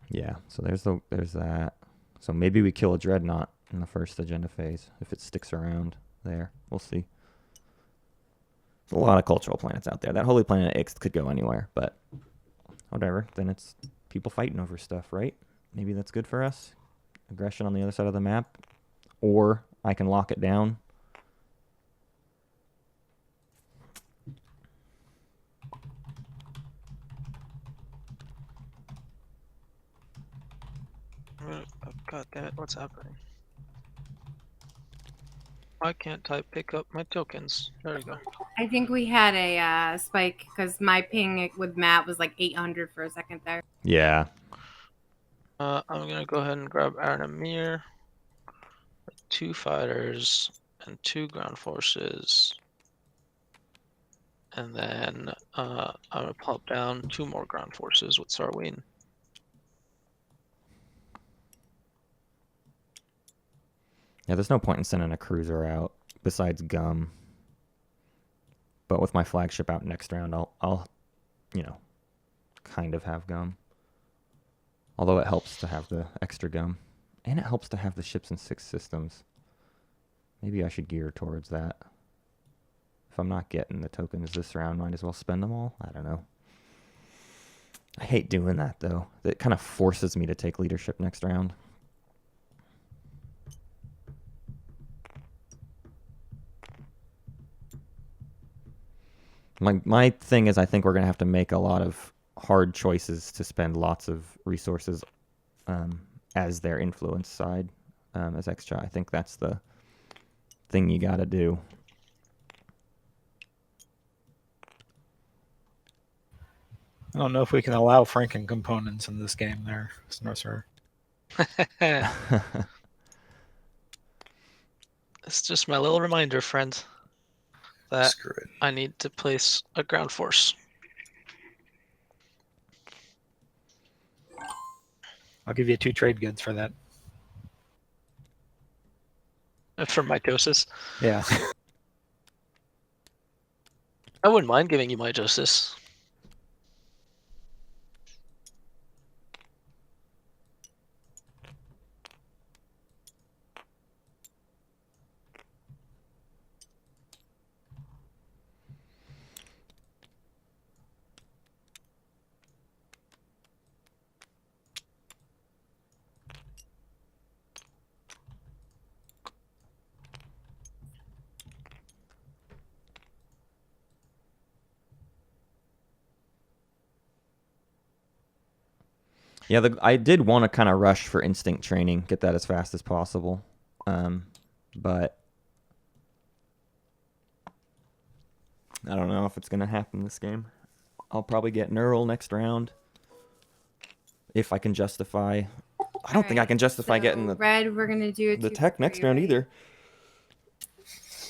Speaker 1: Yeah, so there's that. So maybe we kill a Dreadnought in the first agenda phase if it sticks around there. We'll see. There's a lot of cultural planets out there. That Holy Planet X could go anywhere, but whatever. Then it's people fighting over stuff, right? Maybe that's good for us. Aggression on the other side of the map. Or I can lock it down.
Speaker 2: Oh, God damn it, what's happening? Why can't I pick up my tokens? There we go.
Speaker 4: I think we had a spike because my ping with Matt was like 800 for a second there.
Speaker 1: Yeah.
Speaker 2: I'm gonna go ahead and grab Aaron Amir. 2 fighters and 2 ground forces. And then I'm gonna pop down 2 more ground forces with Sarween.
Speaker 1: Yeah, there's no point in sending a cruiser out besides Gum. But with my flagship out next round, I'll kind of have Gum. Although it helps to have the extra Gum. And it helps to have the ships in 6 systems. Maybe I should gear towards that. If I'm not getting the tokens this round, might as well spend them all. I don't know. I hate doing that, though. It kind of forces me to take leadership next round. My thing is I think we're going to have to make a lot of hard choices to spend lots of resources as their influence side, as Xxcha. I think that's the thing you got to do.
Speaker 6: I don't know if we can allow Franken components in this game there, sir.
Speaker 2: It's just my little reminder, friend. that
Speaker 7: Screw it.
Speaker 2: I need to place a ground force.
Speaker 6: I'll give you 2 trade goods for that.
Speaker 2: For mitosis.
Speaker 6: Yeah.
Speaker 2: I wouldn't mind giving you mitosis.
Speaker 1: Yeah, I did want to kind of rush for instinct training, get that as fast as possible, but I don't know if it's gonna happen this game. I'll probably get neural next round if I can justify. I don't think I can justify getting the
Speaker 4: red. We're gonna do
Speaker 1: the tech next round either.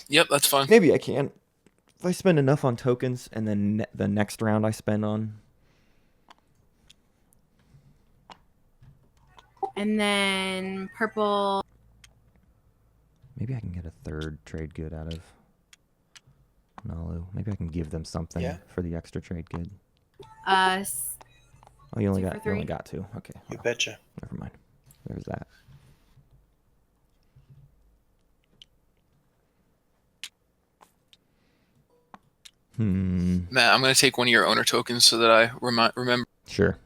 Speaker 3: Yep, that's fine.
Speaker 1: Maybe I can if I spend enough on tokens, and then the next round I spend on.
Speaker 4: And then purple.
Speaker 1: Maybe I can get a third trade good out of Nalu. Maybe I can give them something for the extra trade good. Oh, you only got 2. Okay.
Speaker 7: You betcha.
Speaker 1: Never mind. There's that.
Speaker 3: Matt, I'm gonna take one of your owner tokens so that I remember.
Speaker 1: Sure.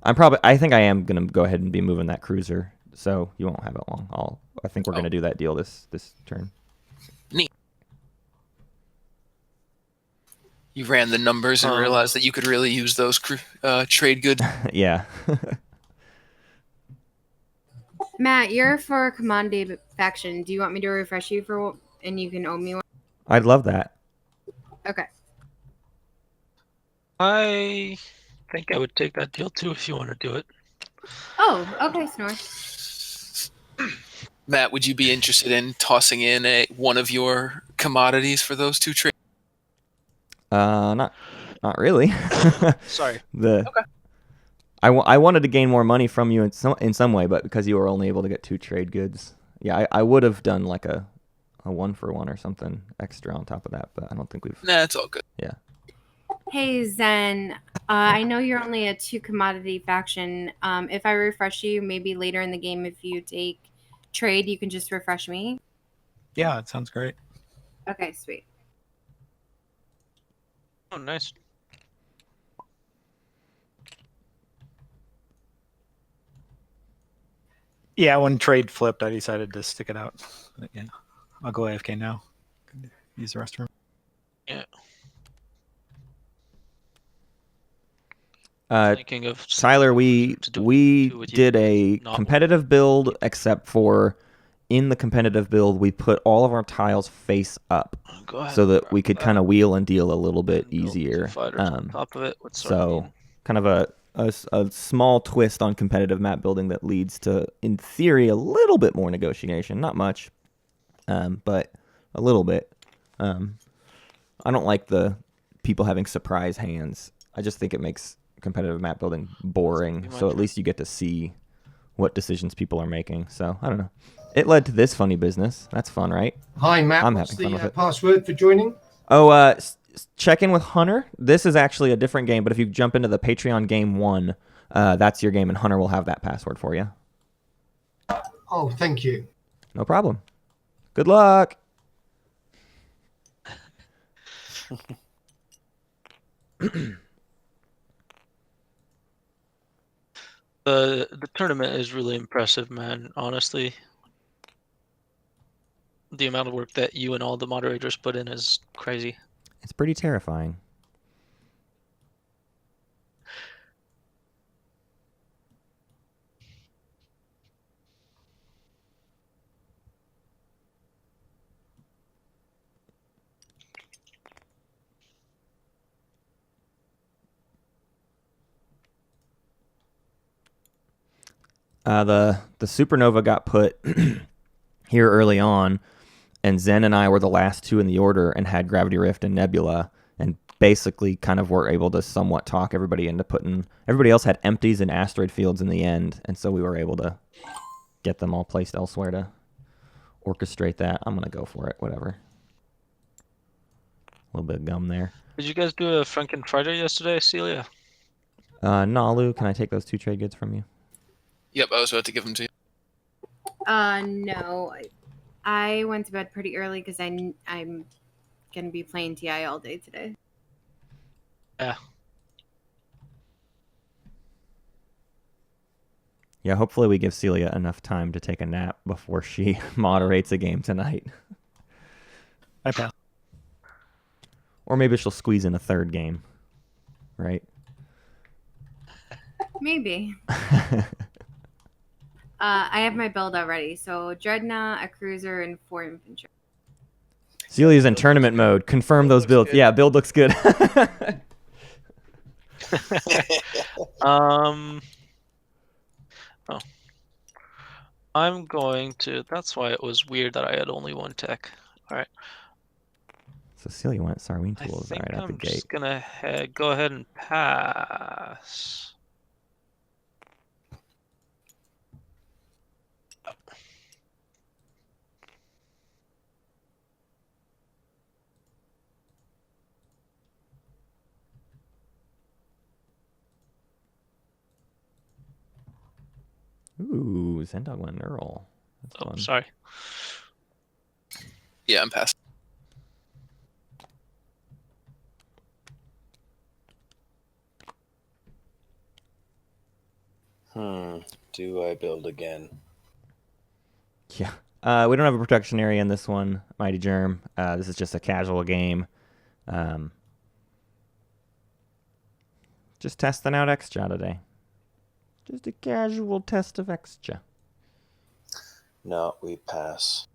Speaker 1: I think I am gonna go ahead and be moving that cruiser, so you won't have it long. I think we're gonna do that deal this turn.
Speaker 3: Neat. You ran the numbers and realized that you could really use those trade good.
Speaker 1: Yeah.
Speaker 4: Matt, you're for commodity faction. Do you want me to refresh you and you can owe me one?
Speaker 1: I'd love that.
Speaker 4: Okay.
Speaker 2: I think I would take that deal too if you want to do it.
Speaker 4: Oh, okay, Snore.
Speaker 3: Matt, would you be interested in tossing in one of your commodities for those 2 trades?
Speaker 1: Not really.
Speaker 2: Sorry.
Speaker 3: Okay.
Speaker 1: I wanted to gain more money from you in some way, but because you were only able to get 2 trade goods, yeah, I would have done like a 1-for-1 or something extra on top of that, but I don't think we've.
Speaker 3: Nah, it's all good.
Speaker 1: Yeah.
Speaker 4: Hey Zen, I know you're only a 2 commodity faction. If I refresh you, maybe later in the game, if you take trade, you can just refresh me.
Speaker 6: Yeah, it sounds great.
Speaker 4: Okay, sweet.
Speaker 2: Oh, nice.
Speaker 6: Yeah, when trade flipped, I decided to stick it out. But yeah, I'll go AFK now. Use the restroom.
Speaker 2: Yeah.
Speaker 1: Thinking of Tyler, we did a competitive build, except for in the competitive build, we put all of our tiles face up so that we could kind of wheel and deal a little bit easier.
Speaker 2: Top of it.
Speaker 1: So kind of a small twist on competitive map building that leads to, in theory, a little bit more negotiation. Not much, but a little bit. I don't like the people having surprise hands. I just think it makes competitive map building boring, so at least you get to see what decisions people are making. So I don't know. It led to this funny business. That's fun, right?
Speaker 8: Hi, Matt.
Speaker 1: I'm
Speaker 8: What's
Speaker 1: having fun with it.
Speaker 8: Password for joining?
Speaker 1: Oh, check in with Hunter. This is actually a different game, but if you jump into the Patreon game 1, that's your game, and Hunter will have that password for you.
Speaker 8: Oh, thank you.
Speaker 1: No problem. Good luck.
Speaker 2: The tournament is really impressive, man. Honestly, the amount of work that you and all the moderators put in is crazy.
Speaker 1: It's pretty terrifying. The supernova got put here early on, and Zen and I were the last two in the order and had Gravity Rift and Nebula, and basically kind of were able to somewhat talk everybody into putting. Everybody else had empties and asteroid fields in the end, and so we were able to get them all placed elsewhere to orchestrate that. I'm gonna go for it. Whatever. A little bit of gum there.
Speaker 2: Did you guys do a Franken Friday yesterday, Celia?
Speaker 1: Nalu, can I take those 2 trade goods from you?
Speaker 3: Yep, I was about to give them to you.
Speaker 4: No. I went to bed pretty early because I'm gonna be playing TI all day today.
Speaker 2: Yeah.
Speaker 1: Yeah, hopefully we give Celia enough time to take a nap before she moderates a game tonight.
Speaker 6: I pass.
Speaker 1: Or maybe she'll squeeze in a 3rd game, right?
Speaker 4: Maybe. I have my build already. So Dreadnought, a cruiser, and 4 infantry.
Speaker 1: Celia's in tournament mode. Confirm those builds.
Speaker 3: Good.
Speaker 1: Yeah, build looks good.
Speaker 2: Oh. I'm going to. That's why it was weird that I had only 1 tech. All right.
Speaker 1: So Celia went Sarween
Speaker 2: I
Speaker 1: tools
Speaker 2: think
Speaker 1: right out the
Speaker 2: I'm
Speaker 1: gate.
Speaker 2: just gonna go ahead and pass.
Speaker 1: Ooh, Zendog went Earl. That's
Speaker 2: Oh,
Speaker 1: fun.
Speaker 2: sorry.
Speaker 3: Yeah, I'm passing.
Speaker 5: Do I build again?
Speaker 1: Yeah. We don't have a protection area in this one, Mighty Germ. This is just a casual game. Just testing out Xxcha today. Just a casual test of Xxcha.
Speaker 5: No, we pass.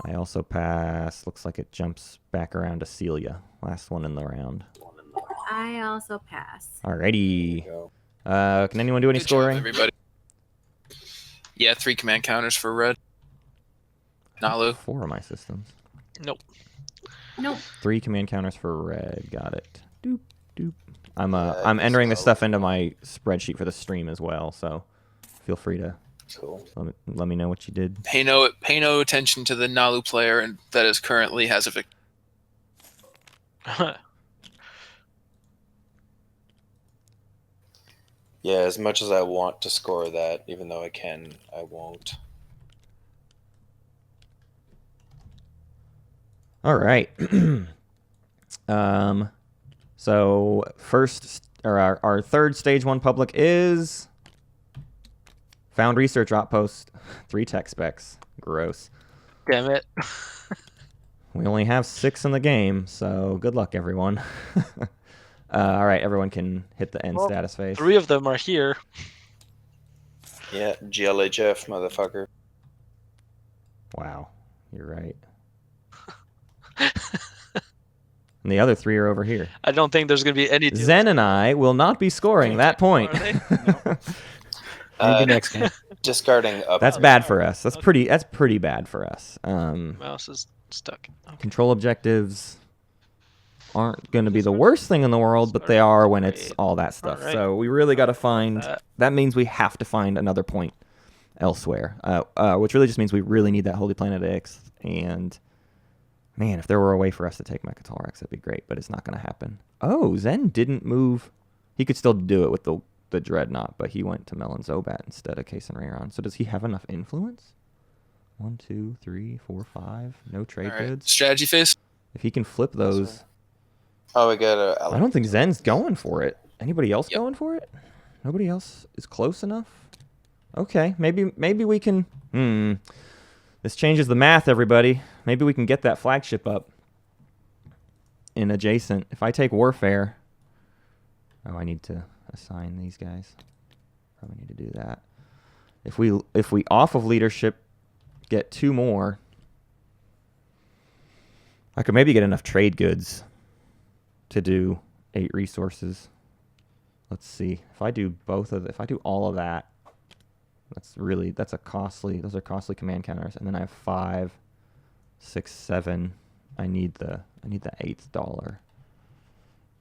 Speaker 1: I also pass. Looks like it jumps back around to Celia. Last one in the round.
Speaker 4: I also pass.
Speaker 1: Alrighty.
Speaker 5: Go.
Speaker 1: Can anyone do any
Speaker 3: Good
Speaker 1: scoring?
Speaker 3: job, everybody. Yeah, 3 command counters for red. Nalu.
Speaker 1: 4 of my systems.
Speaker 2: Nope.
Speaker 1: 3 command counters for red. Got it. Doop doop. I'm
Speaker 5: Yeah,
Speaker 1: I'm
Speaker 5: it's
Speaker 1: entering this
Speaker 5: low.
Speaker 1: stuff into my spreadsheet for the stream as well, so feel free to
Speaker 5: Cool.
Speaker 1: let me know what you did.
Speaker 3: Pay no attention to the Nalu player and that is currently has a victory.
Speaker 5: Yeah, as much as I want to score that, even though I can, I won't.
Speaker 1: All right. So first, or our 3rd stage 1 public is found research outpost. 3 tech specs. Gross.
Speaker 2: Damn it.
Speaker 1: We only have 6 in the game, so good luck, everyone. All right, everyone can hit the end
Speaker 2: Well,
Speaker 1: status phase.
Speaker 2: 3 of them are here.
Speaker 5: Yeah, GLHF, motherfucker.
Speaker 1: Wow, you're right. And the other 3 are over here.
Speaker 2: I don't think there's gonna be any deals.
Speaker 1: Zen and I will not be scoring that point.
Speaker 2: Are they?
Speaker 6: Maybe next game.
Speaker 5: Discarding up.
Speaker 1: That's bad for us. That's pretty bad for us.
Speaker 2: Mouse is stuck. Okay.
Speaker 1: Control objectives aren't going to be the worst thing in the world, but they are when it's all that stuff.
Speaker 2: Alright.
Speaker 1: So we really got to find. That means we have to find another point elsewhere, which really just means we really need that Holy Planet X. And man, if there were a way for us to take Mechatol X, that'd be great. But it's not going to happen. Oh, Zen didn't move. He could still do it with the Dreadnought, but he went to Melon Zobat instead of Case and Rayron. So does he have enough influence? 1, 2, 3, 4, 5. No trade
Speaker 3: All right.
Speaker 1: goods.
Speaker 3: Strategy phase.
Speaker 1: If he can flip those.
Speaker 5: Oh, we got a.
Speaker 1: I don't think Zen's going for it. Anybody else going for it? Nobody else is close enough? Okay, maybe we can... This changes the math, everybody. Maybe we can get that flagship up in adjacent. If I take Warfare... Oh, I need to assign these guys. Probably need to do that. If we off of leadership get 2 more, I could maybe get enough trade goods to do 8 resources. Let's see. If I do all of that, those are costly command counters. And then I have 5. 6, 7. I need the $8th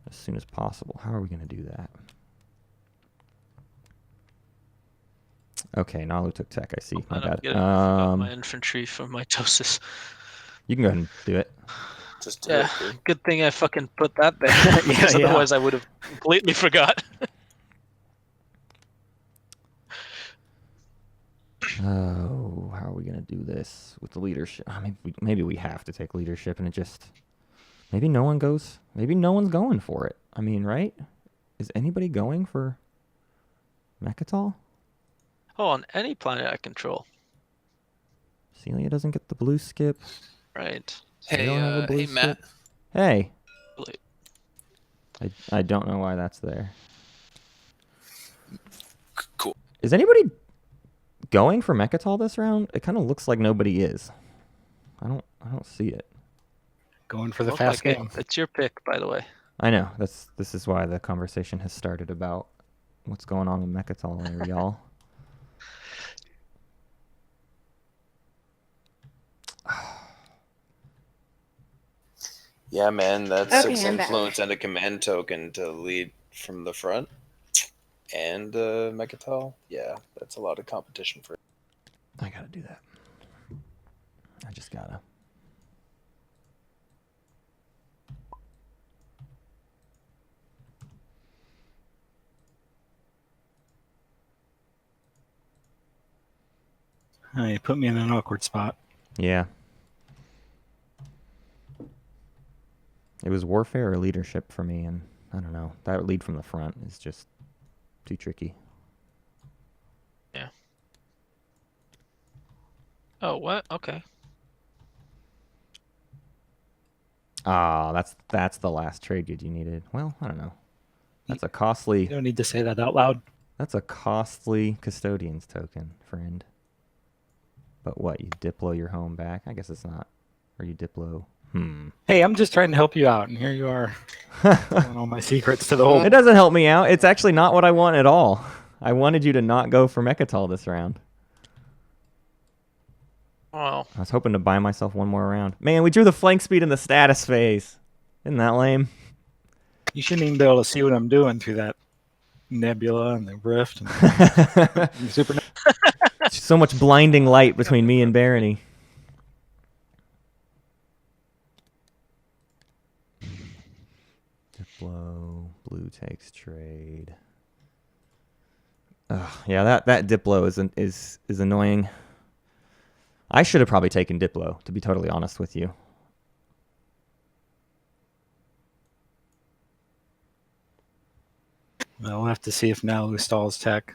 Speaker 1: as soon as possible. How are we gonna do that? Okay, Nalu took tech. I see. My bad.
Speaker 2: My infantry from mitosis.
Speaker 1: You can go ahead and do it.
Speaker 7: Just do it, dude.
Speaker 2: Good thing I fucking put that there. Because otherwise I would have completely forgot.
Speaker 1: Oh, how are we gonna do this with the leadership? Maybe we have to take leadership, and it just maybe no one goes. Maybe no one's going for it. I mean, right? Is anybody going for Mechatol?
Speaker 2: Oh, on any planet I control.
Speaker 1: Celia doesn't get the blue skip.
Speaker 2: Right.
Speaker 3: Hey, Matt.
Speaker 1: Hey. I don't know why that's there.
Speaker 3: Cool.
Speaker 1: Is anybody going for Mechatol this round? It kind of looks like nobody is. I don't see it.
Speaker 6: Going for the fast game.
Speaker 2: It's your pick, by the way.
Speaker 1: I know. This is why the conversation has started about what's going on with Mechatol there, y'all.
Speaker 5: Yeah, man, that's
Speaker 4: Okay,
Speaker 5: 6
Speaker 4: I'm back.
Speaker 5: influence and a command token to lead from the front. And Mechatol. Yeah, that's a lot of competition for.
Speaker 1: I gotta do that. I just gotta.
Speaker 6: Oh, you put me in an awkward spot.
Speaker 1: Yeah. It was warfare or leadership for me, and I don't know. That lead from the front is just too tricky.
Speaker 2: Yeah. Oh, what? Okay.
Speaker 1: Ah, that's the last trade you needed. Well, I don't know. That's a costly.
Speaker 6: You don't need to say that out loud.
Speaker 1: That's a costly custodian's token, friend. But what, you Diplo your home back? I guess it's not. Or you Diplo.
Speaker 6: Hey, I'm just trying to help you out, and here you are. Telling all my secrets to the whole.
Speaker 1: It doesn't help me out. It's actually not what I want at all. I wanted you to not go for Mechatol this round.
Speaker 2: Well,
Speaker 1: I was hoping to buy myself one more round. Man, we drew the flank speed in the status phase. Isn't that lame?
Speaker 6: You shouldn't even be able to see what I'm doing through that nebula and the rift. And super.
Speaker 1: So much blinding light between me and Barony. Diplo, blue takes trade. Yeah, that Diplo is annoying. I should have probably taken Diplo, to be totally honest with you.
Speaker 6: Well, we'll have to see if Nalu stalls tech.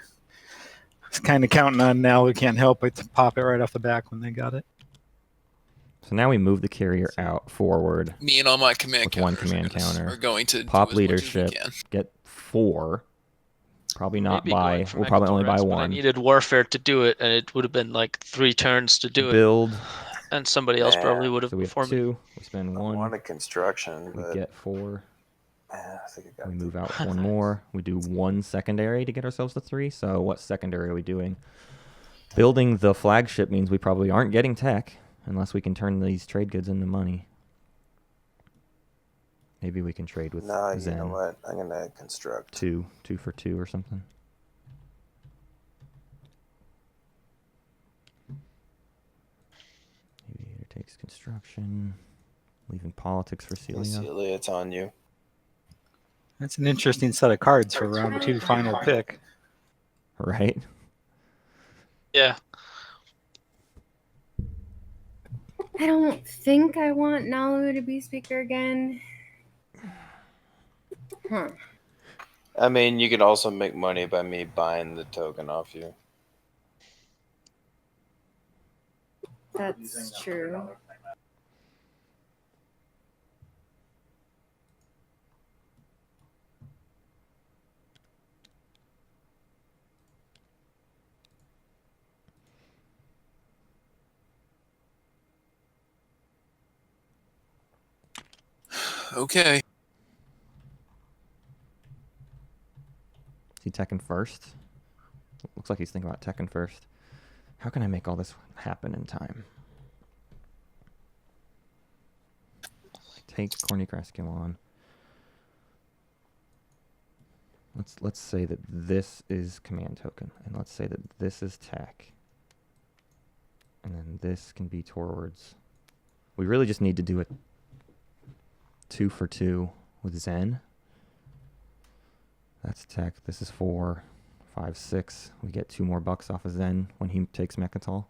Speaker 6: I was kind of counting on Nalu. Can't help but to pop it right off the back when they got it.
Speaker 1: So now we move the carrier out forward.
Speaker 3: Me and all my command
Speaker 1: with one
Speaker 3: counters
Speaker 1: command counter.
Speaker 3: are going to
Speaker 1: pop
Speaker 3: do as
Speaker 1: leadership.
Speaker 3: much as we can.
Speaker 1: Get 4. Probably not
Speaker 2: maybe
Speaker 1: buy.
Speaker 2: going for
Speaker 1: We'll probably only buy
Speaker 2: Mechatol, but
Speaker 1: 1.
Speaker 2: I needed warfare to do it, and it would have been like 3 turns to do
Speaker 1: Build.
Speaker 2: it. And somebody else probably would have
Speaker 1: So we have
Speaker 2: before me.
Speaker 1: 2. We spend
Speaker 7: I
Speaker 1: 1.
Speaker 7: wanted construction,
Speaker 1: We
Speaker 7: but
Speaker 1: get 4.
Speaker 7: man, I think I got
Speaker 1: We move out 1 more. We do 1 secondary to get ourselves to 3. So what secondary are we doing? Building the flagship means we probably aren't getting tech unless we can turn these trade goods into money. Maybe we can trade with
Speaker 7: No,
Speaker 1: Zen.
Speaker 7: you know what? I'm gonna construct.
Speaker 1: 2 for 2 or something. Aviator takes construction. Leaving politics for Celia.
Speaker 7: Celia, it's on you.
Speaker 6: That's an interesting set of cards for round 2 final pick.
Speaker 1: Right?
Speaker 2: Yeah.
Speaker 4: I don't think I want Nalu to be speaker again. Huh.
Speaker 5: I mean, you could also make money by me buying the token off you.
Speaker 4: That's true.
Speaker 3: Okay.
Speaker 1: Is he teching first? Looks like he's thinking about teching first. How can I make all this happen in time? take Corny Rasculon. Let's say that this is command token, and let's say that this is tech, and then this can be towards. We really just need to do a 2 for 2 with Zen. That's tech. This is 4, 5, 6. We get 2 more bucks off of Zen when he takes Mechatol.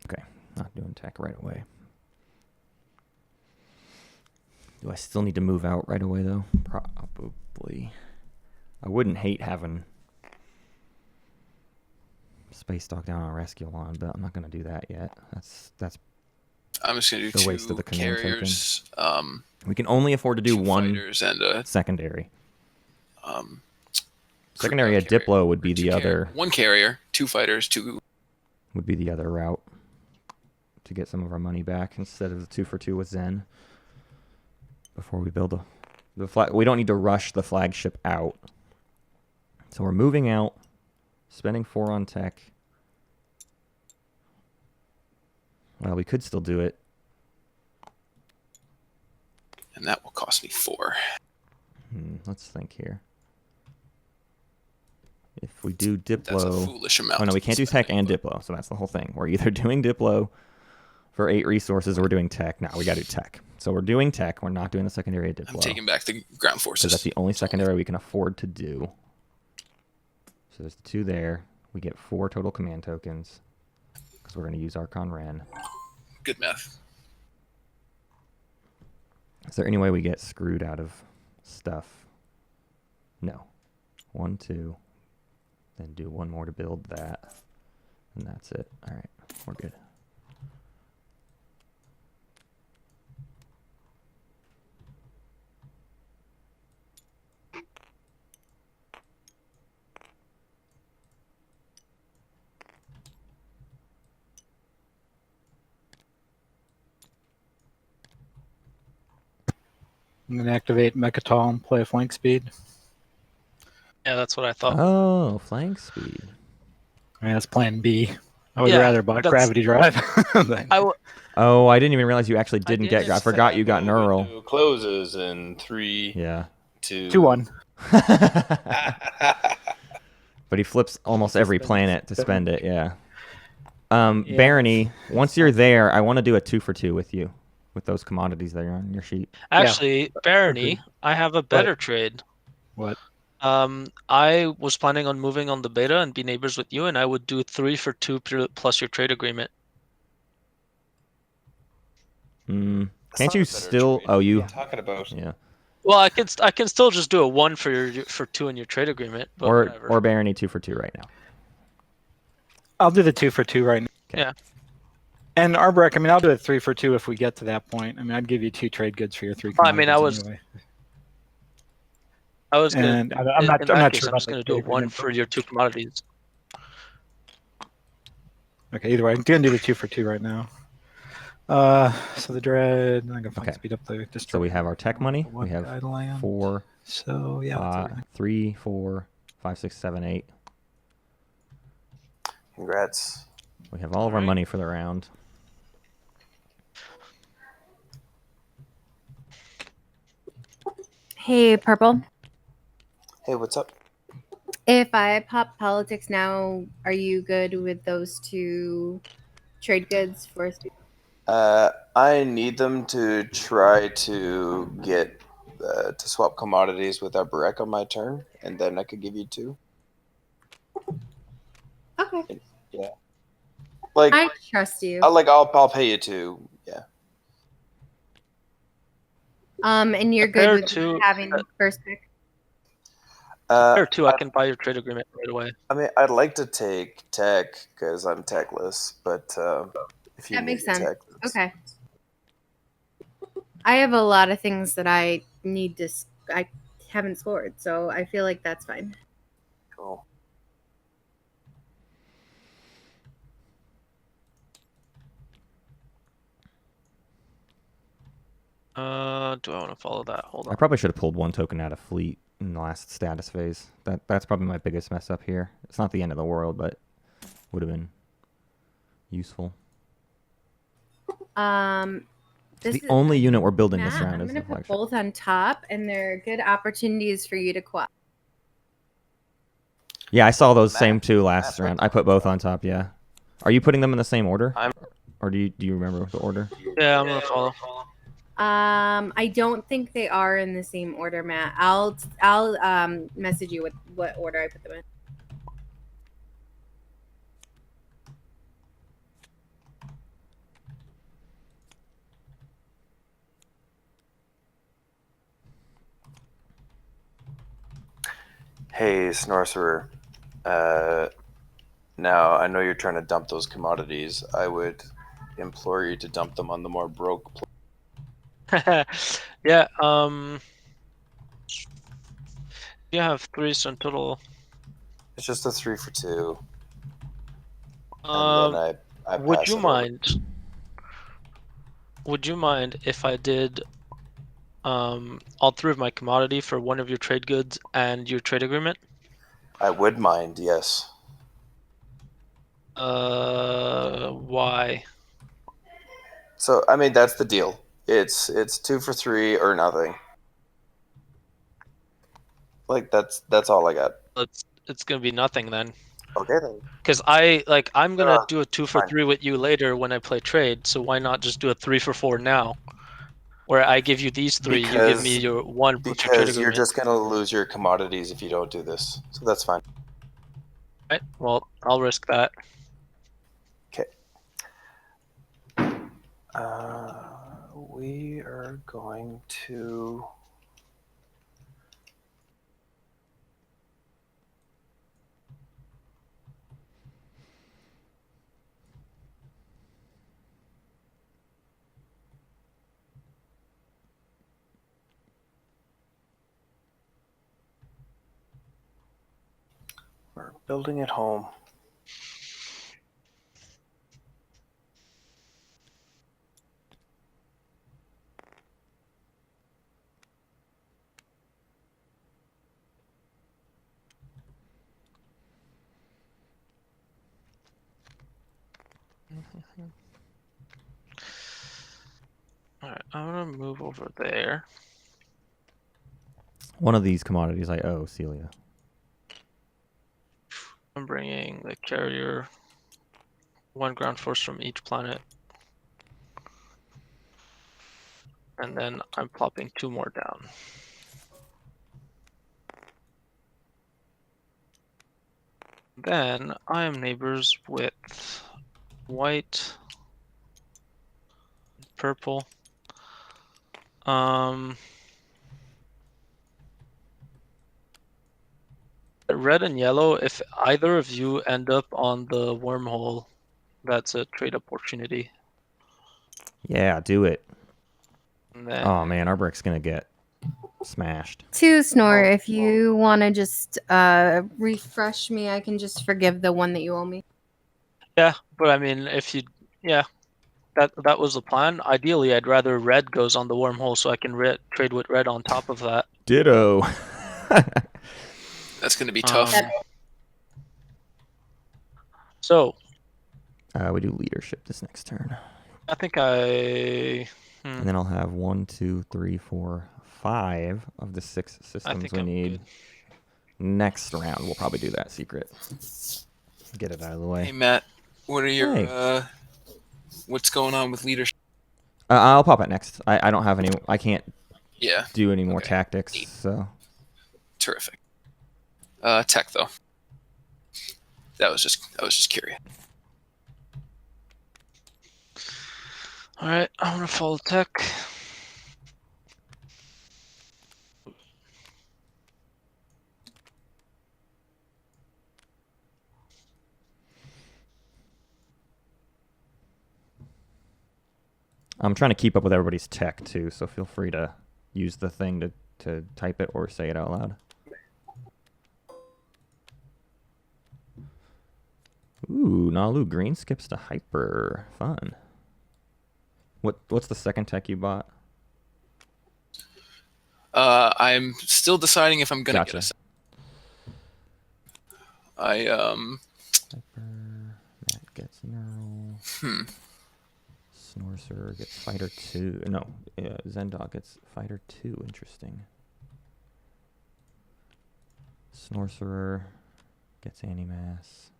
Speaker 1: Okay, not doing tech right away. Do I still need to move out right away, though? Probably. I wouldn't hate having Space Dog down on Rasculon, but I'm not going to do that yet. That's.
Speaker 3: I'm just going to do
Speaker 1: the
Speaker 3: 2
Speaker 1: waste of the command
Speaker 3: carriers.
Speaker 1: We can only afford to do 1
Speaker 3: fighters and a
Speaker 1: secondary. Secondary at Diplo would be the other.
Speaker 3: 1 carrier, 2 fighters, 2.
Speaker 1: Would be the other route to get some of our money back instead of the 2 for 2 with Zen. Before we build the flag, we don't need to rush the flagship out. So we're moving out, spending 4 on tech. Well, we could still do it.
Speaker 3: And that will cost me 4.
Speaker 1: Let's think here. If we do Diplo...
Speaker 3: That's a foolish amount.
Speaker 1: Oh, no, we can't do tech and Diplo, so that's the whole thing. We're either doing Diplo for 8 resources or we're doing tech. No, we got to do tech. So we're doing tech. We're not doing the secondary at Diplo.
Speaker 3: I'm taking back the ground forces.
Speaker 1: Because that's the only secondary we can afford to do. So there's 2 there. We get 4 total command tokens. Because we're going to use Archon Ren.
Speaker 3: Good math.
Speaker 1: Is there any way we get screwed out of stuff? No. 1, 2. Then do 1 more to build that. And that's it. All right. We're good.
Speaker 6: I'm going to activate Mechatol and play a flank speed.
Speaker 2: Yeah, that's what I thought.
Speaker 1: Oh, flank speed.
Speaker 6: I mean, that's plan B. I would
Speaker 2: Yeah,
Speaker 6: rather buy Gravity Drive. But
Speaker 1: Oh, I didn't even realize you actually didn't get... I
Speaker 5: Just
Speaker 1: forgot you got
Speaker 5: the
Speaker 1: neural.
Speaker 5: window closes in 3,
Speaker 1: Yeah.
Speaker 5: 2,
Speaker 6: 2-1.
Speaker 1: But he flips almost every planet to spend it, yeah.
Speaker 6: Yeah.
Speaker 1: Barony, once you're there, I want to do a 2 for 2 with you. With those commodities that are on your sheet.
Speaker 2: Actually, Barony, I have a better trade.
Speaker 6: What?
Speaker 2: I was planning on moving on the beta and be neighbors with you, and I would do 3 for 2 plus your trade agreement.
Speaker 1: Can't you still? Oh, you
Speaker 5: talking about?
Speaker 1: Yeah.
Speaker 2: Well, I can still just do a 1 for 2 in your trade agreement. But whatever.
Speaker 1: Or Barony 2 for 2 right now.
Speaker 6: I'll do the 2 for 2 right now.
Speaker 1: Okay.
Speaker 2: Yeah.
Speaker 6: And Arbrek, I mean, I'll do it 3 for 2 if we get to that point. I mean, I'd give you 2 trade goods for your 3
Speaker 2: I mean,
Speaker 6: commodities
Speaker 2: I
Speaker 6: anyway.
Speaker 2: was gonna.
Speaker 6: And I'm not
Speaker 2: I'm
Speaker 6: sure.
Speaker 2: just gonna do a 1 for your 2 commodities.
Speaker 6: Okay, either way, I'm gonna do the 2 for 2 right now. So the dread, I'm gonna
Speaker 1: Okay.
Speaker 6: speed up the
Speaker 1: So we have our tech money. We have
Speaker 6: Guideland.
Speaker 1: 4,
Speaker 6: So yeah,
Speaker 1: 3, 4, 5, 6, 7, 8.
Speaker 5: Congrats.
Speaker 1: We have all of our money for the round.
Speaker 4: Hey, Purple.
Speaker 5: Hey, what's up?
Speaker 4: If I pop politics now, are you good with those 2 trade goods for us?
Speaker 5: I need them to try to get to swap commodities with our Barek on my turn, and then I could give you 2.
Speaker 4: Okay.
Speaker 5: Yeah. Like
Speaker 4: I trust you.
Speaker 5: I'll pay you 2. Yeah.
Speaker 4: And you're
Speaker 2: Compare
Speaker 4: good with
Speaker 2: to-
Speaker 4: having first pick.
Speaker 2: Or 2, I can buy your trade agreement right away.
Speaker 5: I mean, I'd like to take tech because I'm techless, but if you
Speaker 4: That
Speaker 5: need
Speaker 4: makes
Speaker 5: the
Speaker 4: sense.
Speaker 5: tech, that's-
Speaker 4: Okay. I have a lot of things that I need to. I haven't scored, so I feel like that's fine.
Speaker 5: Cool.
Speaker 2: Do I want to follow that? Hold on.
Speaker 1: I probably should have pulled 1 token out of fleet in the last status phase. That's probably my biggest mess up here. It's not the end of the world, but would have been useful.
Speaker 4: This
Speaker 1: The
Speaker 4: is
Speaker 1: only unit we're building
Speaker 4: Matt,
Speaker 1: this round
Speaker 4: I'm
Speaker 1: is
Speaker 4: gonna
Speaker 1: the
Speaker 4: put
Speaker 1: flagship.
Speaker 4: both on top, and they're good opportunities for you to quad.
Speaker 1: Yeah, I saw those
Speaker 5: Matt,
Speaker 1: same 2 last round. I put both on top. Yeah. Are you putting them in the same order?
Speaker 5: I'm-
Speaker 1: Or do you remember the order?
Speaker 2: Yeah, I'm gonna follow.
Speaker 4: I don't think they are in the same order, Matt. I'll message you with what order I put them in.
Speaker 5: Hey, Snorcerer. Now, I know you're trying to dump those commodities. I would implore you to dump them on the more broke.
Speaker 2: Yeah. You have 3, so in total.
Speaker 5: It's just a 3 for 2.
Speaker 2: Um,
Speaker 5: And then I
Speaker 2: would
Speaker 5: pass
Speaker 2: you
Speaker 5: it over.
Speaker 2: mind? Would you mind if I did all 3 of my commodity for one of your trade goods and your trade agreement?
Speaker 5: I would mind, yes.
Speaker 2: Why?
Speaker 5: So I mean that's the deal. It's 2 for 3 or nothing. Like that's all I got.
Speaker 2: It's gonna be nothing then.
Speaker 5: Okay then.
Speaker 2: Because I'm gonna do a 2 for
Speaker 5: fine.
Speaker 2: 3 with you later when I play trade. So why not just do a 3 for 4 now, where I give you these 3, you give me your 1 plus your trade
Speaker 5: Because you're
Speaker 2: agreement.
Speaker 5: just gonna lose your commodities if you don't do this. So that's fine.
Speaker 2: Right. Well, I'll risk that.
Speaker 5: Okay. We are going to. We're building at home.
Speaker 2: All right, I'm gonna move over there.
Speaker 1: One of these commodities I owe Celia.
Speaker 2: I'm bringing the carrier, 1 ground force from each planet, and then I'm plopping 2 more down. Then I am neighbors with white, purple. Red and yellow, if either of you end up on the wormhole, that's a trade opportunity.
Speaker 1: Yeah, do it.
Speaker 2: And then,
Speaker 1: Oh man, our brick's gonna get smashed.
Speaker 4: To Snore, if you want to just refresh me, I can just forgive the one that you owe me.
Speaker 2: yeah, but I mean, if you, yeah, that was the plan. Ideally, I'd rather red goes on the wormhole so I can trade with red on top of that.
Speaker 1: Ditto.
Speaker 3: That's going to be tough.
Speaker 2: So
Speaker 1: we do leadership this next turn.
Speaker 2: I think I.
Speaker 1: And then I'll have 1, 2, 3, 4, 5 of the 6 systems we need.
Speaker 2: Good.
Speaker 1: Next round, we'll probably do that secret. Get it out of the way.
Speaker 3: Hey, Matt, what are your what's going on with leadership?
Speaker 1: I'll pop it next. I don't have any. I can't.
Speaker 3: Yeah.
Speaker 1: Do any more
Speaker 3: Okay.
Speaker 1: tactics.
Speaker 3: Neat.
Speaker 1: So.
Speaker 3: Terrific. Tech though. I was just curious.
Speaker 2: All right, I'm gonna follow tech.
Speaker 1: I'm trying to keep up with everybody's tech too, so feel free to use the thing to type it or say it out loud. Ooh, Nalu green skips to hyper. Fun. What's the second tech you bought?
Speaker 3: I'm still deciding if I'm gonna
Speaker 1: Gotcha.
Speaker 3: get a.
Speaker 1: Matt gets neural.
Speaker 3: Hmm.
Speaker 1: Snorcer gets fighter 2. No, Zendog gets fighter 2. Interesting. Snorcerer gets Animass.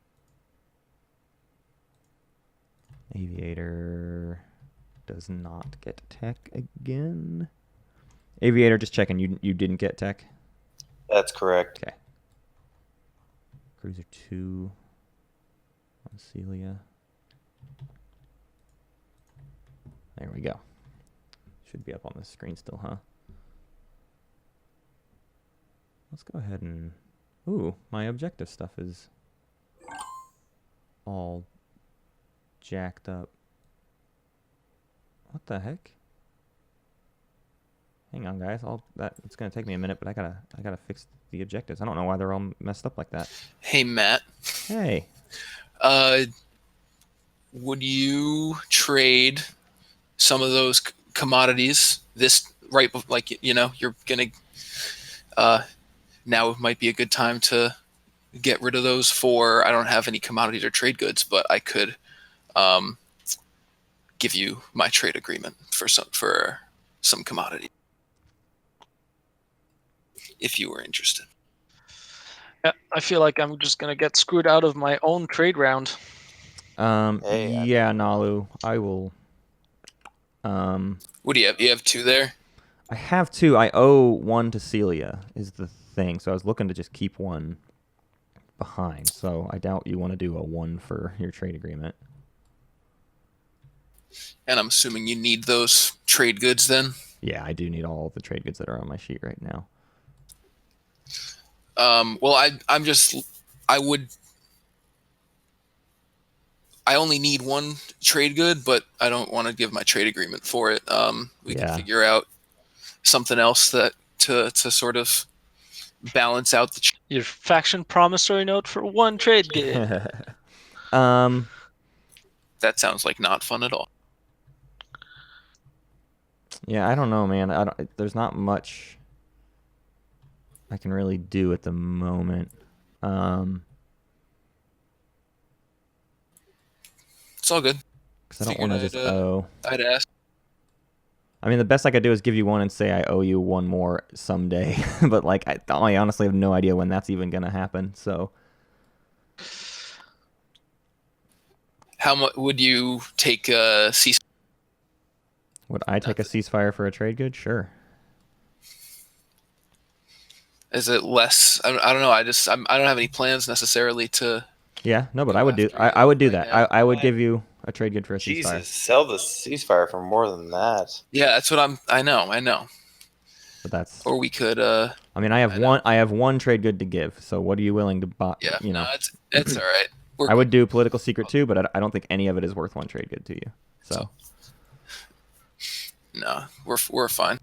Speaker 1: Aviator does not get tech again. Aviator, just checking. You didn't get tech?
Speaker 5: That's correct.
Speaker 1: Okay. Cruiser 2 on Celia. There we go. Should be up on the screen still, huh? Let's go ahead and... Ooh, my objective stuff is all jacked up. What the heck? Hang on, guys. It's gonna take me a minute, but I gotta fix the objectives. I don't know why they're all messed up like that.
Speaker 3: Hey, Matt.
Speaker 1: Hey.
Speaker 3: Would you trade some of those commodities you're gonna now might be a good time to get rid of those for I don't have any commodities or trade goods, but I could give you my trade agreement for some commodity if you were interested.
Speaker 2: Yeah, I feel like I'm just gonna get screwed out of my own trade round.
Speaker 1: Yeah, Nalu, I will.
Speaker 3: What do you have? You have 2 there?
Speaker 1: I have 2. I owe 1 to Celia is the thing, so I was looking to just keep 1 behind. So I doubt you want to do a 1 for your trade agreement.
Speaker 3: And I'm assuming you need those trade goods then?
Speaker 1: Yeah, I do need all the trade goods that are on my sheet right now.
Speaker 3: Well, I only need 1 trade good, but I don't want to give my trade agreement for it. We can figure out something else that to sort of balance out
Speaker 2: your faction promissory note for 1 trade good.
Speaker 3: That sounds like not fun at all.
Speaker 1: Yeah, I don't know, man. There's not much I can really do at the moment.
Speaker 3: It's all good.
Speaker 1: Because I don't want to just owe.
Speaker 3: I'd ask.
Speaker 1: I mean, the best I could do is give you 1 and say I owe you 1 more someday. But like, I honestly have no idea when that's even gonna happen. So,
Speaker 3: how much would you take a ceasefire?
Speaker 1: Would I take a ceasefire for a trade good? Sure.
Speaker 3: Is it less? I don't know. I don't have any plans necessarily to.
Speaker 1: Yeah, no, but I would do that. I would give you a trade good for a ceasefire.
Speaker 5: Jesus, sell the ceasefire for more than that.
Speaker 3: Yeah, that's what I know.
Speaker 1: But that's.
Speaker 3: Or we could.
Speaker 1: I mean, I have one trade good to give. So what are you willing to buy?
Speaker 3: Yeah,
Speaker 1: you know,
Speaker 3: no, it's all right.
Speaker 1: I would do political secret too, but I don't think any of it is worth 1 trade good to you. So.
Speaker 3: No, we're fine.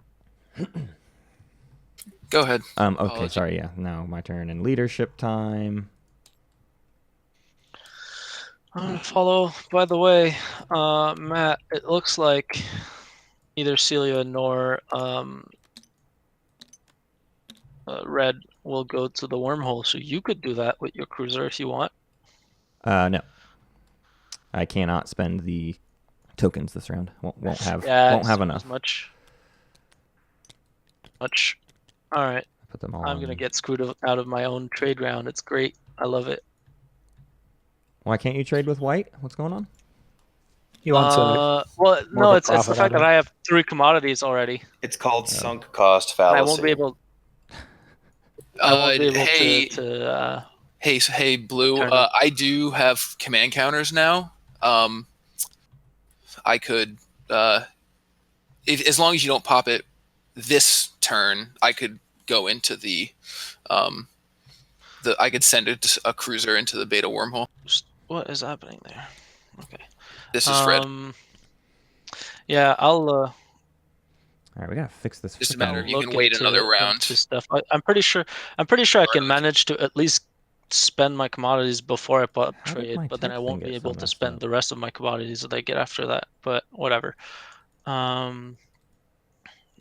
Speaker 3: Go ahead.
Speaker 1: Okay, sorry. Yeah, now my turn in leadership time.
Speaker 2: Follow. By the way, Matt, it looks like neither Celia nor Red will go to the wormhole, so you could do that with your cruiser if you want.
Speaker 1: No, I cannot spend the tokens this round. Won't have enough.
Speaker 2: Much. All right.
Speaker 1: Put them all.
Speaker 2: I'm gonna get screwed out of my own trade round. It's great. I love it.
Speaker 1: Why can't you trade with white? What's going on?
Speaker 6: You want
Speaker 2: well, no, it's the fact that I have 3 commodities already.
Speaker 5: It's called sunk cost fallacy.
Speaker 2: I won't be able.
Speaker 3: Hey, Blue. I do have command counters now. I could, as long as you don't pop it this turn, I could go into I could send a cruiser into the beta wormhole.
Speaker 2: What is happening there? Okay.
Speaker 3: This is Fred.
Speaker 2: Yeah, I'll.
Speaker 1: All right, we gotta fix this.
Speaker 3: Just a matter of you can wait another round.
Speaker 2: Stuff. I'm pretty sure I can manage to at least spend my commodities before I trade, but then I won't be able to spend the rest of my commodities that I get after that. But whatever.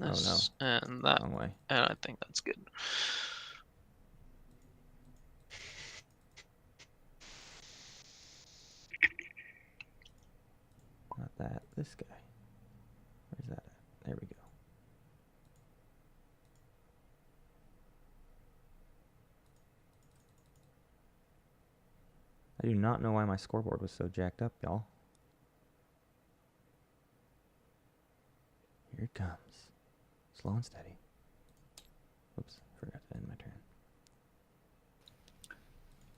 Speaker 2: this and that,
Speaker 1: Wrong way.
Speaker 2: and I think that's good.
Speaker 1: Not that. This guy. Where's that at? There we go. I do not know why my scoreboard was so jacked up, y'all. Here it comes. Slow and steady. Oops, forgot to end my turn.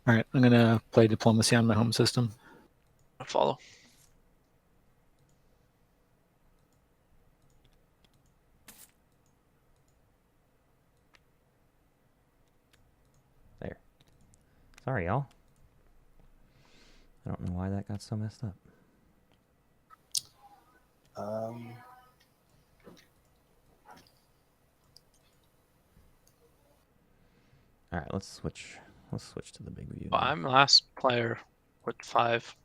Speaker 6: All right, I'm going to play diplomacy on my home system.
Speaker 2: I follow.
Speaker 1: There. Sorry, y'all. I don't know why that got so messed up. All right, let's switch. Let's switch to the big view.
Speaker 2: Well, I'm last player with 5.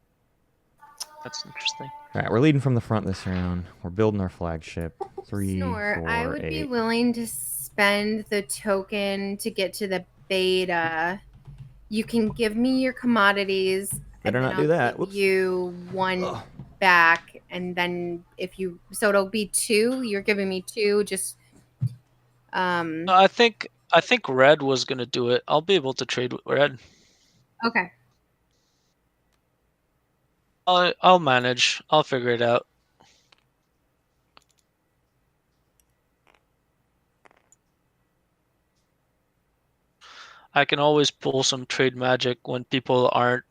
Speaker 2: That's interesting.
Speaker 1: All right, we're leading from the front this round. We're building our flagship. 3,
Speaker 4: Snore,
Speaker 1: 4,
Speaker 4: I would
Speaker 1: 8.
Speaker 4: be willing to spend the token to get to the beta. You can give me your commodities.
Speaker 1: Better
Speaker 4: and
Speaker 1: not
Speaker 4: then
Speaker 1: do
Speaker 4: I'll
Speaker 1: that.
Speaker 4: give
Speaker 1: Whoops.
Speaker 4: you 1 back, and then if you, so it'll be 2. You're giving me 2. Just
Speaker 2: I think red was gonna do it. I'll be able to trade with red.
Speaker 4: okay.
Speaker 2: I'll manage. I'll figure it out. I can always pull some trade magic when people aren't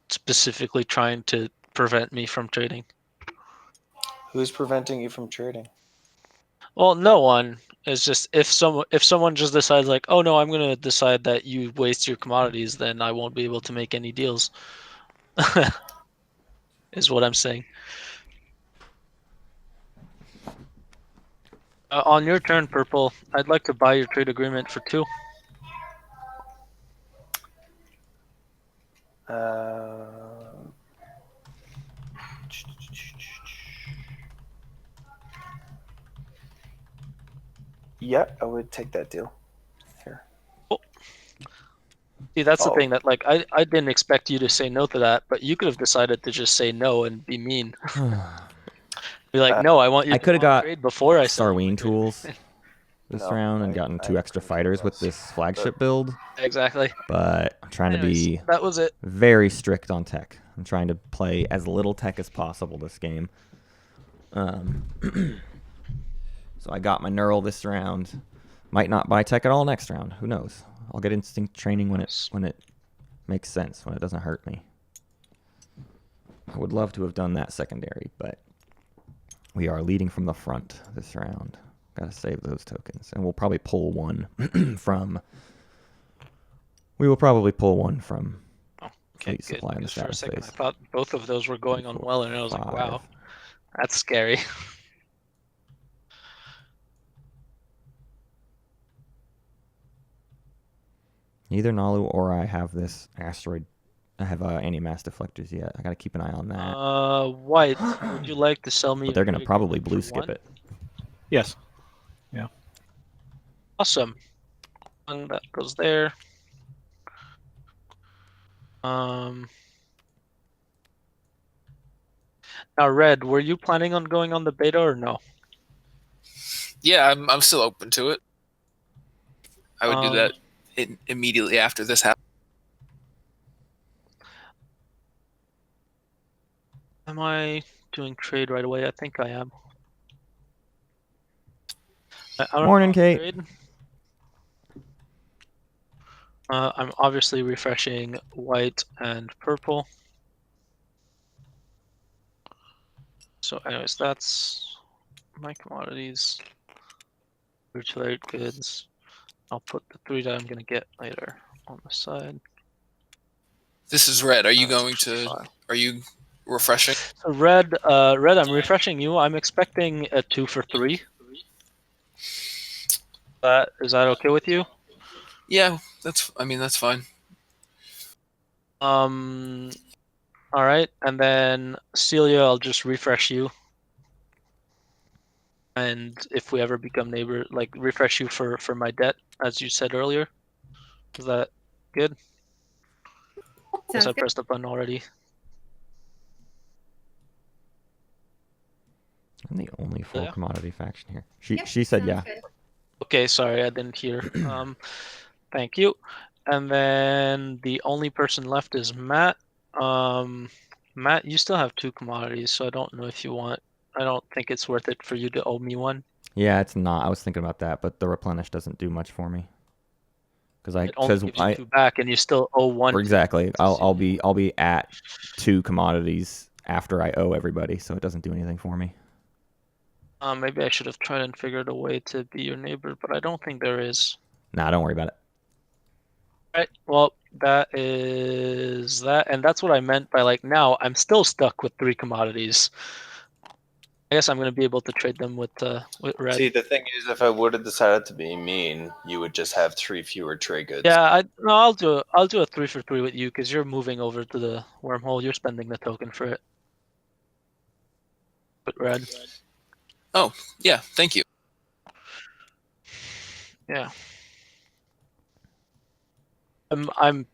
Speaker 2: specifically trying to prevent me from trading.
Speaker 5: Who's preventing you from trading?
Speaker 2: Well, no one. It's just if someone just decides like, oh no, I'm gonna decide that you waste your commodities, then I won't be able to make any deals. Is what I'm saying. On your turn, Purple, I'd like to buy your trade agreement for 2.
Speaker 5: Yeah, I would take that deal. Here.
Speaker 2: See, that's the thing that like I didn't expect you to say no to that, but you could have decided to just say no and be mean. Be like, no, I want you.
Speaker 1: I could have got
Speaker 2: trade before I sell
Speaker 1: Starween tools this
Speaker 5: No,
Speaker 1: round and gotten 2 extra
Speaker 5: couldn't care
Speaker 1: fighters with
Speaker 5: less.
Speaker 1: this flagship build,
Speaker 2: Exactly.
Speaker 1: but I'm trying
Speaker 2: Anyways,
Speaker 1: to be
Speaker 2: that was it.
Speaker 1: very strict on tech. I'm trying to play as little tech as possible this game. So I got my neural this round. Might not buy tech at all next round. Who knows? I'll get instinct training when it makes sense, when it doesn't hurt me. I would love to have done that secondary, but we are leading from the front this round. Gotta save those tokens, and we'll probably pull one from. We will probably pull one from fleet supply in the
Speaker 2: For a
Speaker 1: status
Speaker 2: second,
Speaker 1: phase.
Speaker 2: I thought both of those were going on well, and I was like,
Speaker 1: 5.
Speaker 2: wow, that's scary.
Speaker 1: Neither Nalu or I have this asteroid. I have anti-mass deflectors yet. I gotta keep an eye on that.
Speaker 2: White, would you like to sell me?
Speaker 1: But they're
Speaker 2: your
Speaker 1: gonna
Speaker 2: trade
Speaker 1: probably
Speaker 2: agreement
Speaker 1: blue
Speaker 2: for
Speaker 1: skip
Speaker 2: 1?
Speaker 1: it.
Speaker 6: Yes. Yeah.
Speaker 2: Awesome. And that goes there. Now, Red, were you planning on going on the beta or no?
Speaker 3: Yeah, I'm still open to it. I would do that immediately after this happens.
Speaker 2: Am I doing trade right away? I think I am. I don't
Speaker 1: Morning,
Speaker 2: know,
Speaker 1: Kate.
Speaker 2: trade. I'm obviously refreshing white and purple. So anyways, that's my commodities. Virtual goods. I'll put the 3 that I'm gonna get later on the side.
Speaker 3: This is red. Are you going to? Are you refreshing?
Speaker 2: So red, I'm refreshing you. I'm expecting a 2 for 3. Is that okay with you?
Speaker 3: Yeah, that's fine.
Speaker 2: All right, and then Celia, I'll just refresh you. And if we ever become neighbor, like refresh you for my debt, as you said earlier. Is that good? Guess I pressed the button already.
Speaker 1: I'm the only full
Speaker 2: Yeah.
Speaker 1: commodity faction here. She said yeah.
Speaker 4: Good.
Speaker 2: Okay, sorry, I didn't hear. Thank you. And then the only person left is Matt. Matt, you still have 2 commodities, so I don't know if you want. I don't think it's worth it for you to owe me one.
Speaker 1: Yeah, it's not. I was thinking about that, but the replenish doesn't do much for me.
Speaker 2: It only gives you 2 back, and you still owe 1.
Speaker 1: Exactly. I'll be at 2 commodities after I owe everybody, so it doesn't do anything for me.
Speaker 2: Maybe I should have tried and figured a way to be your neighbor, but I don't think there is.
Speaker 1: Nah, don't worry about it.
Speaker 2: All right. Well, that is that, and that's what I meant by like now I'm still stuck with 3 commodities. I guess I'm gonna be able to trade them with red.
Speaker 5: See, the thing is, if I would have decided to be mean, you would just have 3 fewer trade goods.
Speaker 2: Yeah, I'll do a 3 for 3 with you because you're moving over to the wormhole. You're spending the token for it. With red.
Speaker 3: Oh, yeah, thank you.
Speaker 2: Yeah. I'm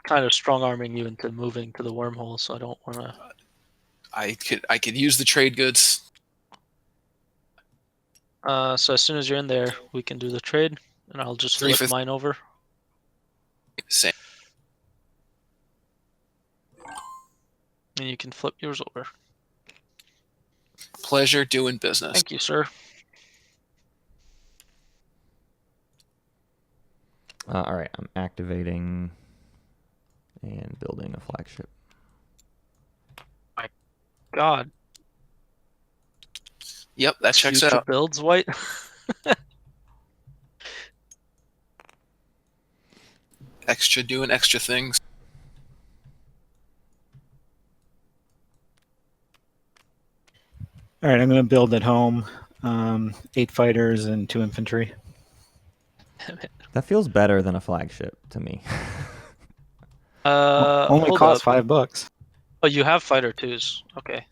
Speaker 2: kind of strong arming you into moving to the wormhole, so I don't want to.
Speaker 3: I could use the trade goods.
Speaker 2: So as soon as you're in there, we can do the trade, and I'll just flip mine over.
Speaker 3: Same.
Speaker 2: And you can flip yours over.
Speaker 3: Pleasure doing business.
Speaker 2: Thank you, sir.
Speaker 1: All right, I'm activating and building a flagship.
Speaker 2: My God.
Speaker 3: Yep, that checks
Speaker 2: Future
Speaker 3: out.
Speaker 2: builds white.
Speaker 3: Xxcha doing extra things.
Speaker 6: All right, I'm going to build at home 8 fighters and 2 infantry.
Speaker 1: That feels better than a flagship to me.
Speaker 6: Only costs $5.
Speaker 2: Oh, you have fighter 2s. Okay.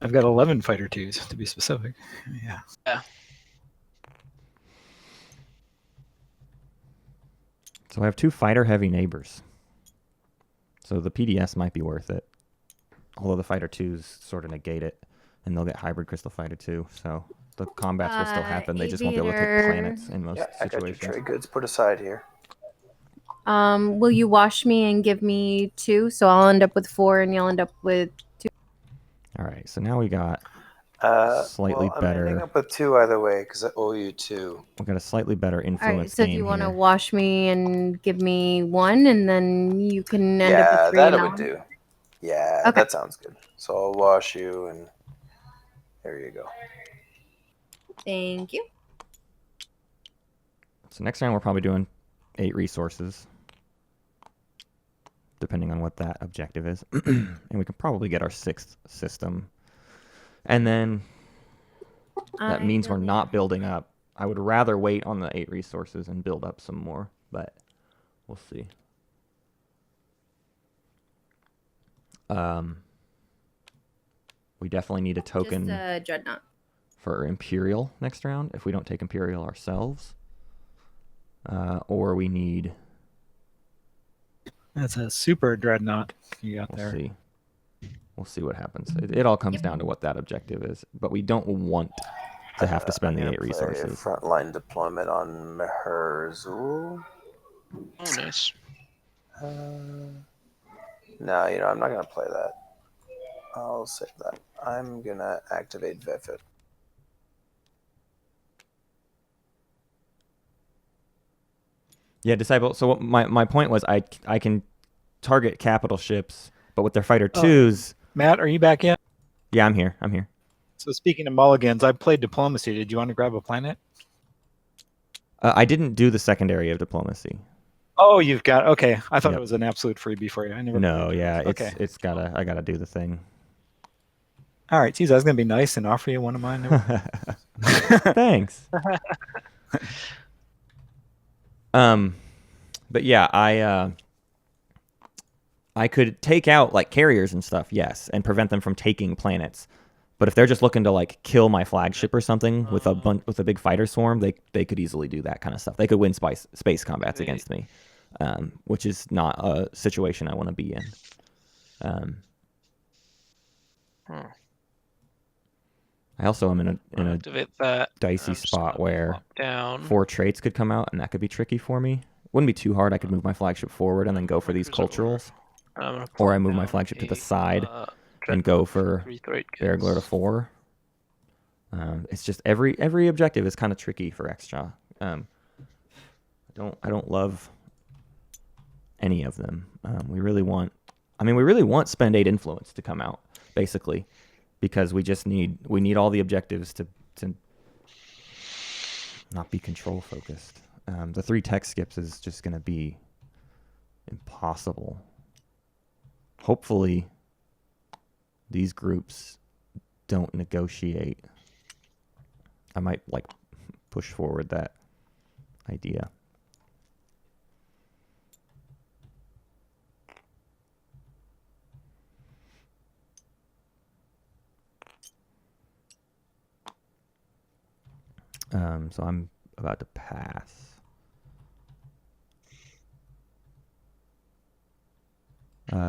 Speaker 6: I've got 11 fighter 2s to be specific. Yeah.
Speaker 2: Yeah.
Speaker 1: So I have 2 fighter heavy neighbors. So the PDS might be worth it. Although the fighter 2s sort of negate it, and they'll get hybrid crystal fighter 2. So the combats will still happen. They just won't be able to take planets in most
Speaker 5: I got your
Speaker 1: situations.
Speaker 5: trade goods put aside here.
Speaker 4: Will you wash me and give me 2? So I'll end up with 4, and you'll end up with 2.
Speaker 1: All right. So now we got slightly
Speaker 5: I'm
Speaker 1: better.
Speaker 5: ending up with 2 either way because I owe you 2.
Speaker 1: We got a slightly better influence.
Speaker 4: All right. So
Speaker 1: game
Speaker 4: do you want to
Speaker 1: here.
Speaker 4: wash me and give me 1, and then you can end up with 3?
Speaker 5: Yeah, that I would do. Yeah,
Speaker 4: Okay.
Speaker 5: that sounds good. So I'll wash you, and there you go.
Speaker 4: Thank you.
Speaker 1: So next round we're probably doing 8 resources, depending on what that objective is, and we can probably get our 6th system. And then that means we're not building up. I would rather wait on the 8 resources and build up some more, but we'll see. We definitely need a token
Speaker 4: Just Dreadnought.
Speaker 1: for Imperial next round if we don't take Imperial ourselves. Or we need...
Speaker 6: That's a super dreadnought you got there.
Speaker 1: See. We'll see what happens. It all comes down to what that objective is, but we don't want to have to spend the 8 resources.
Speaker 5: Frontline deployment on Meherzul.
Speaker 2: Oh, nice.
Speaker 5: No, I'm not gonna play that. I'll save that. I'm gonna activate Vefit.
Speaker 1: Yeah, Disciple. So my point was I can target capital ships, but with their fighter 2s...
Speaker 6: Matt, are you back yet?
Speaker 1: Yeah, I'm here. I'm here.
Speaker 6: So speaking of mulligans, I played diplomacy. Did you want to grab a planet?
Speaker 1: I didn't do the secondary of diplomacy.
Speaker 6: Oh, you've got... Okay, I thought
Speaker 1: Yep.
Speaker 6: it was an absolute freebie for you. I never.
Speaker 1: No, yeah,
Speaker 6: Okay.
Speaker 1: I gotta do the thing.
Speaker 6: All right, geez, I was gonna be nice and offer you one of mine.
Speaker 1: Thanks. But yeah, I could take out like carriers and stuff, yes, and prevent them from taking planets. But if they're just looking to like kill my flagship or something with a big fighter swarm, they could easily do that kind of stuff. They could win space combats against me, which is not a situation I want to be in. I also am in a dicey spot where 4 traits could come out, and that could be tricky for me. Wouldn't be too hard. I could move my flagship forward and then go for these culturals, or I move my flagship to the side and go for Baragler to 4. It's just every objective is kind of tricky for Xxcha. I don't love any of them. We really want Spend 8 influence to come out, basically, because we need all the objectives to not be control focused. The 3 tech skips is just going to be impossible. Hopefully these groups don't negotiate. I might like push forward that idea. So I'm about to pass.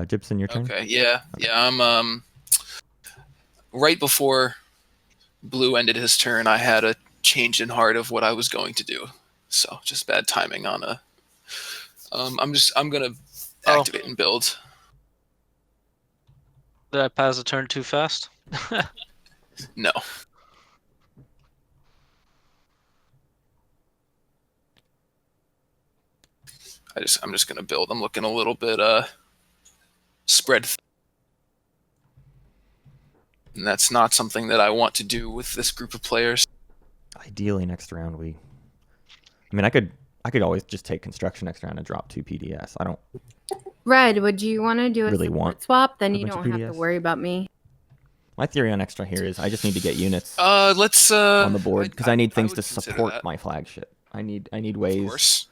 Speaker 1: Gibson, your turn.
Speaker 3: Okay, yeah. I'm right before Blue ended his turn, I had a change in heart of what I was going to do. So just bad timing on a. I'm gonna activate and build.
Speaker 2: Did I pass the turn too fast?
Speaker 3: No. I'm just gonna build. I'm looking a little bit spread. And that's not something that I want to do with this group of players.
Speaker 1: Ideally, next round I could always just take construction next round and drop 2 PDS. I don't
Speaker 4: Red, would you want to do a
Speaker 1: really
Speaker 4: support
Speaker 1: want
Speaker 4: swap? Then
Speaker 1: a
Speaker 4: you
Speaker 1: bunch of
Speaker 4: don't have to
Speaker 1: PDS.
Speaker 4: worry about me.
Speaker 1: My theory on Xxcha here is I just need to get units
Speaker 3: Let's
Speaker 1: on the board because I need things
Speaker 3: would
Speaker 1: to
Speaker 3: consider
Speaker 1: support
Speaker 3: that.
Speaker 1: my flagship. I need
Speaker 3: Of
Speaker 1: ways
Speaker 3: course.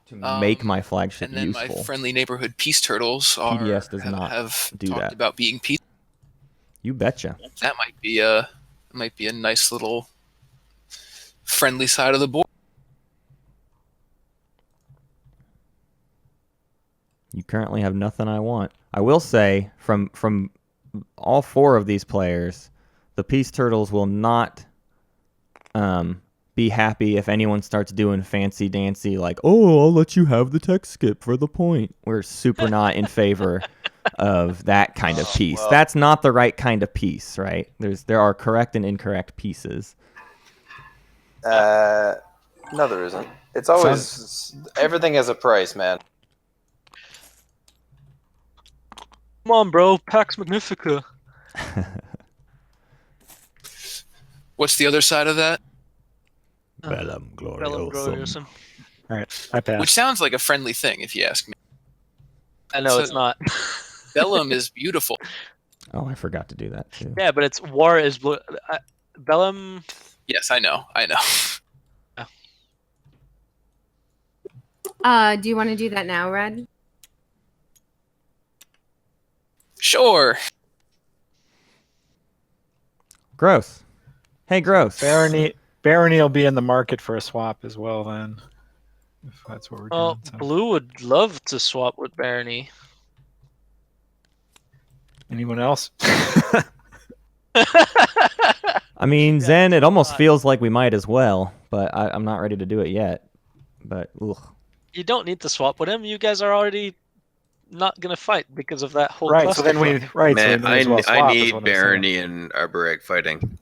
Speaker 1: to make my flagship
Speaker 3: And then
Speaker 1: useful.
Speaker 3: my friendly neighborhood peace turtles
Speaker 1: PDS does not
Speaker 3: have
Speaker 1: do
Speaker 3: talked
Speaker 1: that.
Speaker 3: about being peace.
Speaker 1: You betcha.
Speaker 3: That might be a nice little friendly side of the board.
Speaker 1: You currently have nothing I want. I will say from all 4 of these players, the Peace Turtles will not be happy if anyone starts doing fancy dancy like, oh, I'll let you have the tech skip for the point. We're super not in favor of that kind of piece.
Speaker 5: Well.
Speaker 1: That's not the right kind of piece, right? There are correct and incorrect pieces.
Speaker 5: No, there isn't. It's always everything has a price, man.
Speaker 2: Come on, bro. Pax Magnifica.
Speaker 3: What's the other side of that?
Speaker 1: Bellum
Speaker 2: Bellum Gloriosum.
Speaker 6: All right, I pass.
Speaker 3: Which sounds like a friendly thing, if you ask me.
Speaker 2: I know
Speaker 3: So-
Speaker 2: it's not.
Speaker 3: Bellum is beautiful.
Speaker 1: Oh, I forgot to do that too.
Speaker 2: Yeah, but it's War is blue. Bellum.
Speaker 3: Yes, I know.
Speaker 4: Do you want to do that now, Red?
Speaker 3: Sure.
Speaker 1: Gross. Hey, Gross.
Speaker 6: Barony will be in the market for a swap as well then. If that's what we're
Speaker 2: Well,
Speaker 6: doing. So.
Speaker 2: Blue would love to swap with Barony.
Speaker 6: Anyone else?
Speaker 1: I mean, Zen, it almost feels like we might as well, but I'm not ready to do it yet. But, ugh.
Speaker 2: You don't need to swap with him. You guys are already not gonna fight because of that whole.
Speaker 6: Right. So then we right.
Speaker 9: Man,
Speaker 6: so we may as well swap,
Speaker 9: I
Speaker 6: is
Speaker 9: need
Speaker 6: what I'm saying.
Speaker 9: Barony and Arborec fighting.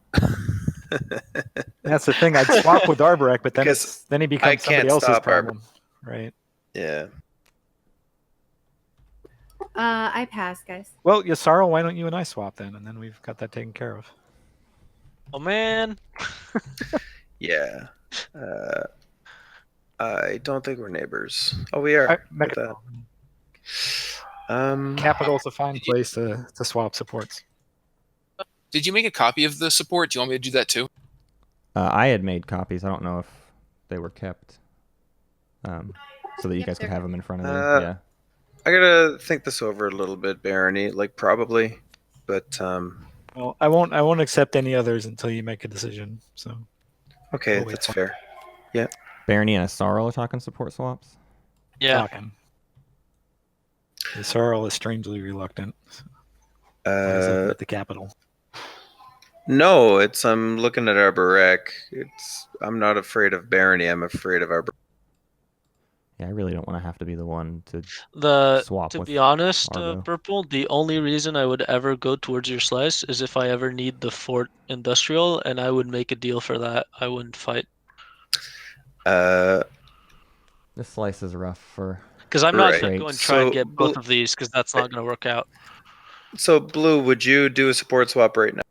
Speaker 6: That's the thing. I'd swap with Arborec, but then
Speaker 9: Because
Speaker 6: then he
Speaker 9: I
Speaker 6: becomes somebody
Speaker 9: can't
Speaker 6: else's
Speaker 9: stop
Speaker 6: problem. Right.
Speaker 9: Yeah.
Speaker 4: I pass, guys.
Speaker 6: Well, Yasaro, why don't you and I swap then, and then we've got that taken care of.
Speaker 2: Oh man.
Speaker 9: Yeah. I don't think we're neighbors. Oh, we are. Look at that.
Speaker 6: Capital's a fine place to swap supports.
Speaker 3: Did you make a copy of the support? Do you want me to do that too?
Speaker 1: I had made copies. I don't know if they were kept, so that you guys could have them in front of you. Yeah.
Speaker 9: I gotta think this over a little bit, Barony. Like probably, but
Speaker 6: Well, I won't accept any others until you make a decision. So.
Speaker 9: Okay, that's fair. Yeah.
Speaker 1: Barony and Asarl are talking support swaps.
Speaker 2: Yeah.
Speaker 6: Talking. Asarl is strangely reluctant. He's looking at the capital.
Speaker 9: No, I'm looking at Arborek. I'm not afraid of Barony. I'm afraid of Arborek.
Speaker 1: Yeah, I really don't want to have to be the one to swap.
Speaker 2: To
Speaker 1: with
Speaker 2: be honest,
Speaker 1: Argo.
Speaker 2: Purple, the only reason I would ever go towards your slice is if I ever need the Fort Industrial, and I would make a deal for that. I wouldn't fight.
Speaker 1: This slice is rough for.
Speaker 2: Because I'm not going to go and try and get both of these, because that's not going to work out.
Speaker 9: So, Blue, would you do a support swap right now?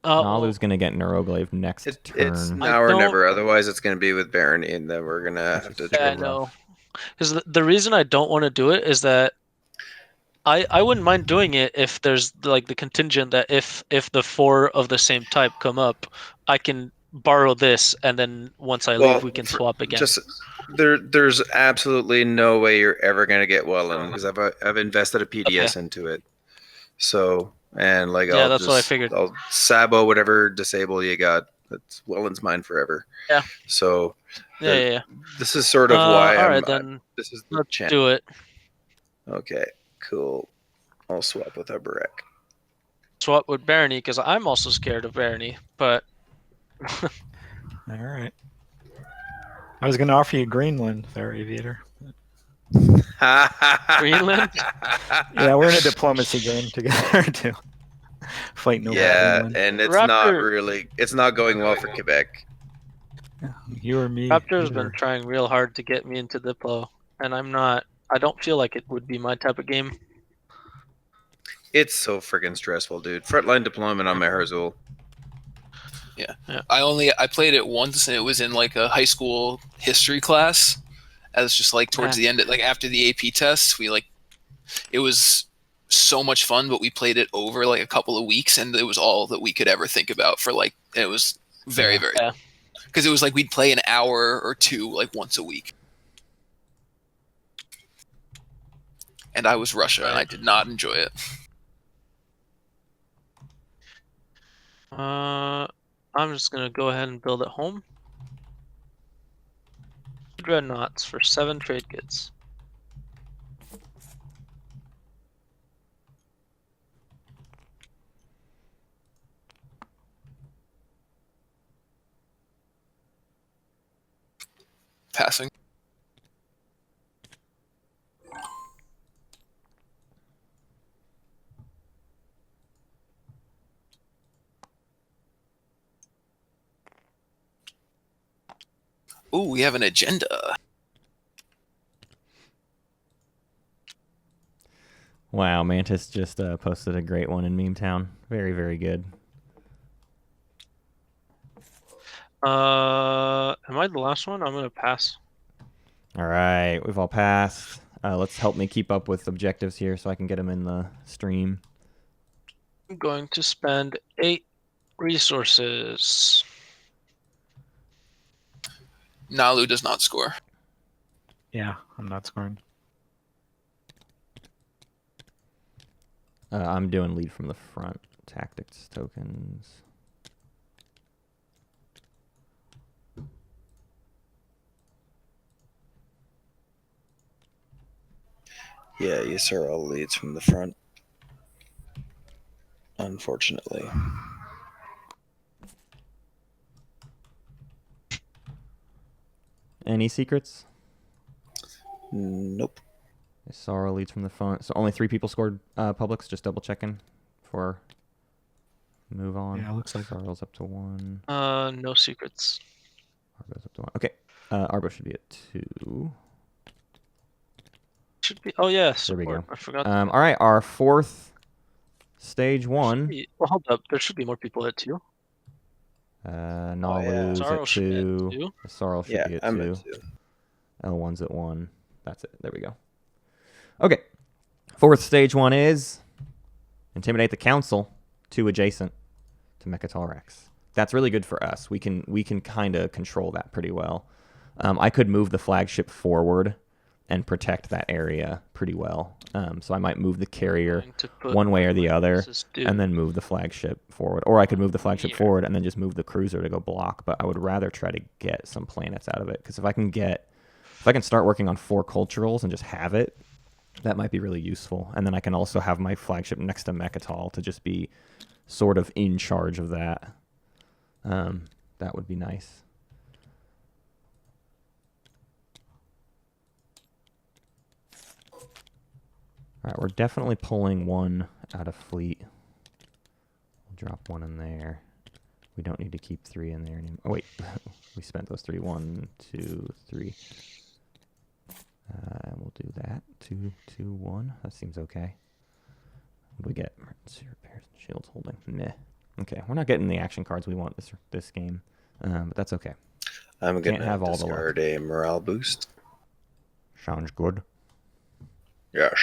Speaker 1: Nalu's going to get Neuroglaive next turn.
Speaker 9: It's now or never. Otherwise, it's going to be with Barony, and then we're going to have to.
Speaker 2: Yeah, I know. Because the reason I don't want to do it is that I wouldn't mind doing it if there's like the contingent that if the 4 of the same type come up, I can borrow this, and then once I leave, we can swap again.
Speaker 9: There's absolutely no way you're ever going to get Welland because I've invested a PDS into it. So. And like,
Speaker 2: that's what I figured.
Speaker 9: I'll Sabo whatever disable you got. That's Welland's mine forever.
Speaker 2: Yeah.
Speaker 9: So.
Speaker 2: Yeah.
Speaker 9: This is sort of why
Speaker 2: all right, then
Speaker 9: this is
Speaker 2: the chance. Do it.
Speaker 9: Okay, cool. I'll swap with Arborek.
Speaker 2: Swap with Barony because I'm also scared of Barony, but.
Speaker 6: All right. I was going to offer you Greenland there, Aviator.
Speaker 2: Greenland?
Speaker 6: Yeah, we're in a diplomacy game together too. Fighting over Greenland.
Speaker 9: And it's not going well for Quebec.
Speaker 6: You or me.
Speaker 2: Raptor's been trying real hard to get me into Diplo, and I don't feel like it would be my type of game.
Speaker 9: It's so freaking stressful, dude. Frontline deployment on my Herzul.
Speaker 3: Yeah. I played it once, and it was in like a high school history class. As just like towards the end, like after the AP tests, it was so much fun, but we played it over like a couple of weeks, and it was all that we could ever think about for like, it was very, very, because it was like we'd play an hour or two like once a week. And I was Russia, and I did not enjoy it.
Speaker 2: I'm just gonna go ahead and build at home. Dreadnoughts for 7 trade goods.
Speaker 3: Passing. Ooh, we have an agenda.
Speaker 1: Wow, Mantis just posted a great one in Meme Town. Very, very good.
Speaker 2: Am I the last one? I'm gonna pass.
Speaker 1: All right, we've all passed. Let's help me keep up with objectives here so I can get them in the stream.
Speaker 2: I'm going to spend 8 resources.
Speaker 3: Nalu does not score.
Speaker 6: Yeah, I'm not scoring.
Speaker 1: I'm doing lead from the front. Tactics tokens.
Speaker 5: Yeah, Asarl leads from the front. Unfortunately.
Speaker 1: Any secrets?
Speaker 5: Nope.
Speaker 1: Sorrow leads from the front. So only 3 people scored publics. Just double checking for move on.
Speaker 6: Yeah, looks like
Speaker 1: Sorrow's up to 1.
Speaker 2: No secrets.
Speaker 1: Arbo's up to 1. Okay. Arbo should be at 2.
Speaker 2: Should be. Oh yeah.
Speaker 1: There we go.
Speaker 2: I forgot.
Speaker 1: All right, our 4th stage 1.
Speaker 2: Well, hold up. There should be more people at 2.
Speaker 1: Nalu's at 2. Sorrow should be at 2.
Speaker 5: I'm at 2.
Speaker 1: L1's at 1. That's it. There we go. Okay. 4th stage 1 is intimidate the council 2 adjacent to Mechatol Rex. That's really good for us. We can kind of control that pretty well. I could move the flagship forward and protect that area pretty well. So I might move the carrier one way or the other, and then move the flagship forward. Or I could move the flagship forward and then just move the cruiser to go block. But I would rather try to get some planets out of it, because if I can start working on 4 culturals and just have it, that might be really useful. And then I can also have my flagship next to Mechatol to just be sort of in charge of that. That would be nice. All right, we're definitely pulling 1 out of fleet. We'll drop 1 in there. We don't need to keep 3 in there anymore. Oh, wait. We spent those 3. 1, 2, 3. We'll do that. 2, 2, 1. That seems okay. What do we get? Emergency repairs and shields holding. Meh. Okay, we're not getting the action cards we want this game, but that's okay.
Speaker 9: I'm going to discard a morale boost.
Speaker 1: Sounds good.
Speaker 9: Yes.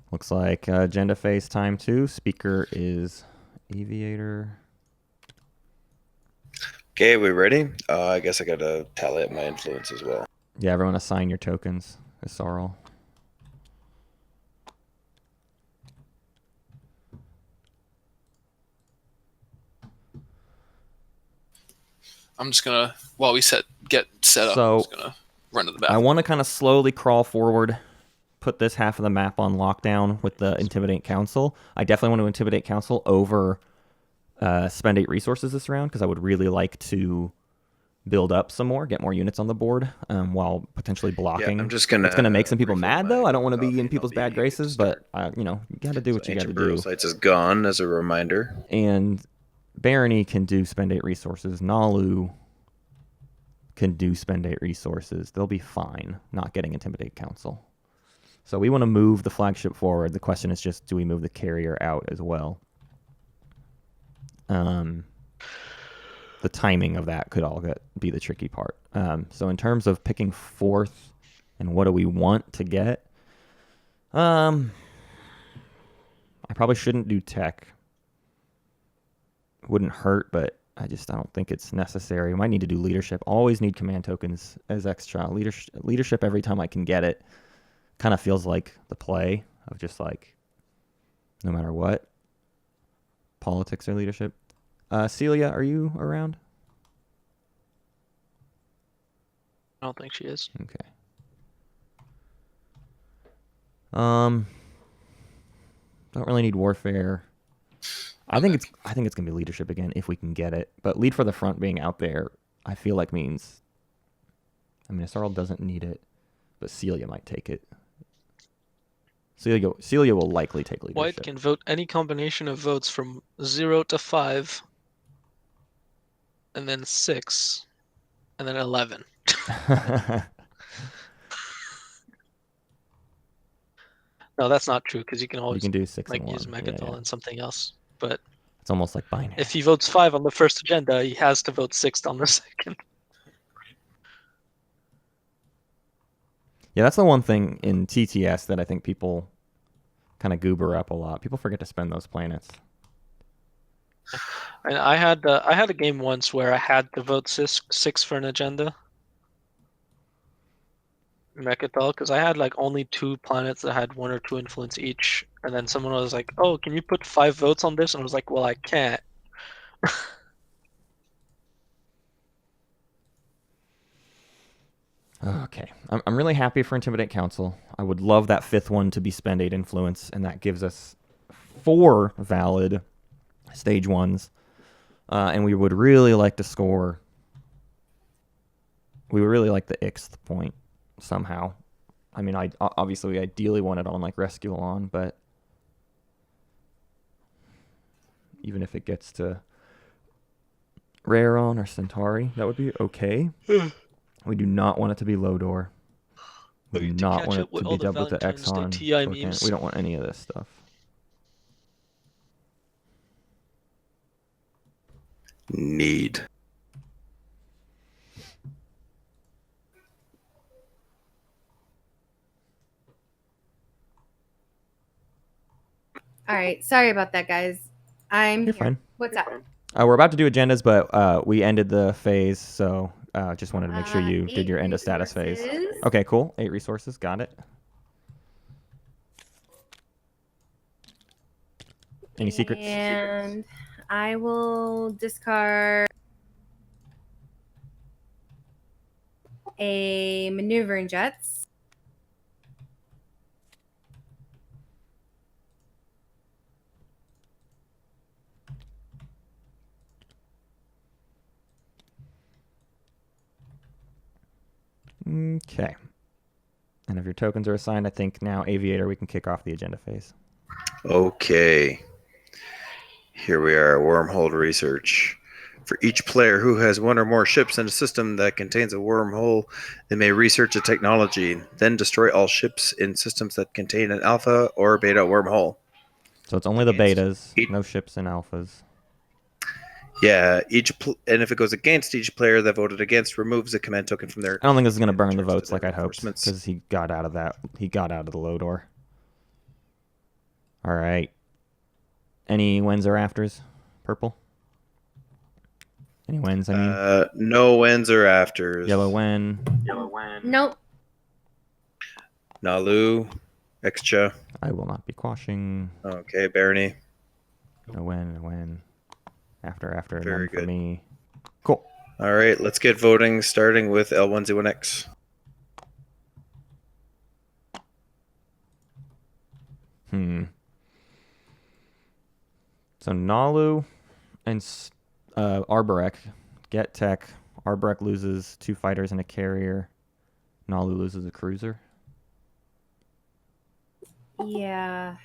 Speaker 1: Looks like agenda phase time 2. Speaker is Aviator.
Speaker 9: Okay, we ready? I guess I got to tally up my influence as well.
Speaker 1: Yeah, everyone assign your tokens. Sorrel.
Speaker 3: I'm just gonna, while we get set up, I'm just gonna run to the bathroom.
Speaker 1: I want to kind of slowly crawl forward, put this half of the map on lockdown with the Intimidate Council. I definitely want to Intimidate Council over spend 8 resources this round, because I would really like to build up some more, get more units on the board, while potentially blocking.
Speaker 9: Yeah, I'm just gonna.
Speaker 1: It's gonna make some people mad though. I don't want to be in people's bad graces, but you know, you got to do what you got to do.
Speaker 9: Sites is gone as a reminder.
Speaker 1: And Barony can do spend 8 resources. Nalu can do spend 8 resources. They'll be fine not getting Intimidate Council. So we want to move the flagship forward. The question is just, do we move the carrier out as well? The timing of that could all be the tricky part. So in terms of picking 4th and what do we want to get, I probably shouldn't do tech. Wouldn't hurt, but I don't think it's necessary. We might need to do leadership. Always need command tokens as extra. Leadership every time I can get it kind of feels like the play of just like, no matter what, politics or leadership. Celia, are you around?
Speaker 2: I don't think she is.
Speaker 1: Okay. Don't really need warfare. I think it's gonna be leadership again if we can get it. But lead for the front being out there, I feel like means. I mean, Sarl doesn't need it, but Celia might take it. Celia will likely take leadership.
Speaker 2: White can vote any combination of votes from 0 to 5, and then 6, and then 11. No, that's not true, because you can always
Speaker 1: do 6
Speaker 2: like
Speaker 1: and
Speaker 2: use
Speaker 1: 1.
Speaker 2: Mechatol and something else. But
Speaker 1: it's almost like binary.
Speaker 2: if he votes 5 on the first agenda, he has to vote 6 on the second.
Speaker 1: Yeah, that's the one thing in TTS that I think people kind of goober up a lot. People forget to spend those planets.
Speaker 2: And I had a game once where I had to vote 6 for an agenda. Mechatol, because I had like only 2 planets that had 1 or 2 influence each, and then someone was like, "Oh, can you put 5 votes on this?" And I was like, "Well, I can't."
Speaker 1: Okay, I'm really happy for Intimidate Council. I would love that 5th one to be spend 8 influence, and that gives us 4 valid stage 1s. And we would really like to score. We would really like the Xth point somehow. I mean, obviously we ideally want it on like Rescuelon, but even if it gets to Raron or Centauri, that would be okay. We do not want it to be Lodor. We do not want it to be dubbed with the Exxon. We don't want any of this stuff.
Speaker 9: Need.
Speaker 4: All right. Sorry about that, guys.
Speaker 1: You're fine.
Speaker 4: What's up?
Speaker 1: We're about to do agendas, but we ended the phase, so Just wanted to make sure you did your end of status phase.
Speaker 4: resources.
Speaker 1: Okay, cool. 8 resources. Got it. Any secrets?
Speaker 4: And I will discard a maneuvering jets.
Speaker 1: Okay. And if your tokens are assigned, I think now Aviator, we can kick off the agenda phase.
Speaker 9: Okay. Here we are, wormhole research. For each player who has one or more ships in a system that contains a wormhole, they may research a technology, then destroy all ships in systems that contain an alpha or beta wormhole.
Speaker 1: So it's only the betas, no ships and alphas.
Speaker 9: Yeah, and if it goes against each player that voted against, removes a command token from their.
Speaker 1: I don't think this is going to burn the votes like I'd hoped, because he got out of that. He got out of the low door. All right. Any wins or afters? Purple. Any wins? I mean,
Speaker 9: no wins or afters.
Speaker 1: Yellow win.
Speaker 4: Nope.
Speaker 9: Nalu, Xxcha.
Speaker 1: I will not be quashing.
Speaker 9: Okay, Barony.
Speaker 1: No win. No win. After.
Speaker 9: Very
Speaker 1: none for
Speaker 9: good.
Speaker 1: me. Cool.
Speaker 9: All right, let's get voting, starting with L1Z1X.
Speaker 1: So Nalu and Arborek get tech. Arborek loses 2 fighters and a carrier. Nalu loses a cruiser.
Speaker 4: Yeah.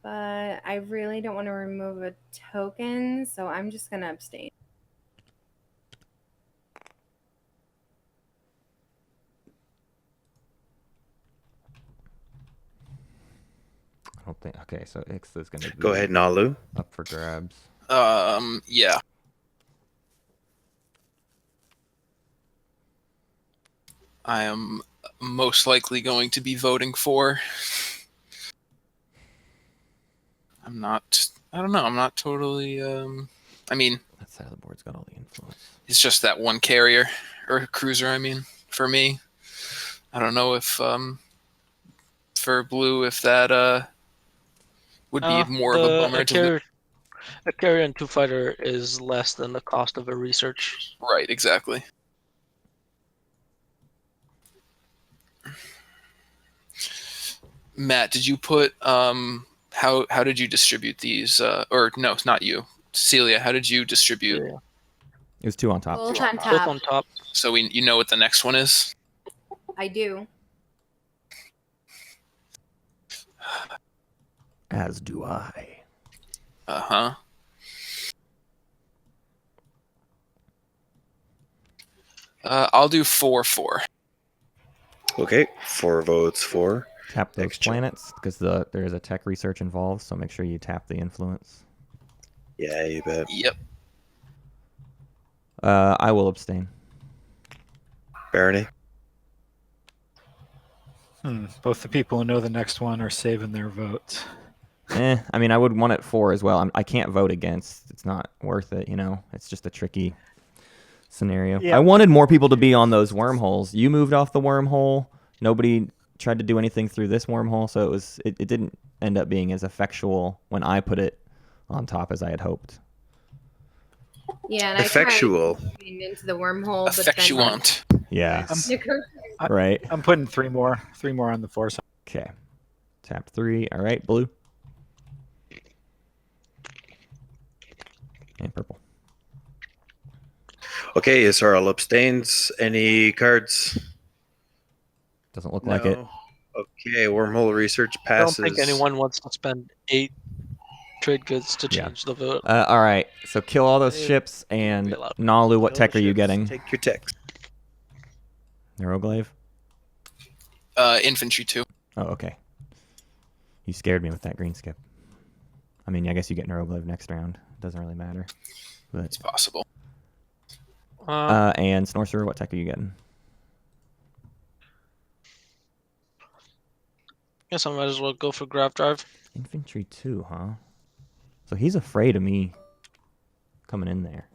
Speaker 4: But I really don't want to remove a token, so I'm just gonna abstain.
Speaker 1: I don't think. Okay, so Xxcha is going to
Speaker 9: Go ahead, Nalu.
Speaker 1: Up for grabs.
Speaker 3: Yeah. I am most likely going to be voting for. I don't know. I'm not totally. I mean,
Speaker 1: that side of the board's got all the influence.
Speaker 3: It's just that one carrier or cruiser. I mean, for me, I don't know if for blue if that would be more of a bummer to lose.
Speaker 2: A carrier and 2 fighter is less than the cost of a research.
Speaker 3: Right. Exactly. Matt, did you put how did you distribute these? Or no, it's not you. Celia, how did you distribute?
Speaker 2: Yeah.
Speaker 1: It was 2 on top.
Speaker 4: Both on top.
Speaker 2: Both on top.
Speaker 3: So you know what the next one is?
Speaker 4: I do.
Speaker 1: As do I.
Speaker 3: Uh-huh. I'll do 4-4.
Speaker 9: Okay, 4 votes for.
Speaker 1: Tap those
Speaker 9: Xxcha.
Speaker 1: planets, because there is a tech research involved, so make sure you tap the influence.
Speaker 9: Yeah, you bet.
Speaker 3: Yep.
Speaker 1: I will abstain.
Speaker 9: Barony.
Speaker 6: Both the people who know the next one are saving their votes.
Speaker 1: I mean, I would want it 4 as well. I can't vote against. It's not worth it, It's just a tricky scenario.
Speaker 6: Yeah.
Speaker 1: I wanted more people to be on those wormholes. You moved off the wormhole. Nobody tried to do anything through this wormhole, so it didn't end up being as effectual when I put it on top as I had hoped.
Speaker 4: Yeah, and
Speaker 9: Effectual.
Speaker 4: I tried getting into the wormhole, but
Speaker 3: Effectuant.
Speaker 1: Yeah.
Speaker 6: Nice.
Speaker 1: Right.
Speaker 6: I'm putting 3 more on the force.
Speaker 1: Okay. Tap 3. All right, blue. And purple.
Speaker 9: Okay, Israel abstains. Any cards?
Speaker 1: Doesn't look like it.
Speaker 9: Okay, wormhole research
Speaker 2: I don't
Speaker 9: passes.
Speaker 2: think anyone wants to spend 8 trade goods to change the vote.
Speaker 1: All right, so kill all those ships, and Nalu, what tech are you getting?
Speaker 9: Take your tech.
Speaker 1: Neuroglaive?
Speaker 3: Infantry 2.
Speaker 1: Oh, okay. You scared me with that green skip. I mean, I guess you get Neuroglaive next round. Doesn't really matter. But,
Speaker 3: it's possible.
Speaker 1: And Snorcer, what tech are you getting?
Speaker 2: Guess I might as well go for Grav Drive.
Speaker 1: Infantry 2, huh? So he's afraid of me coming in there.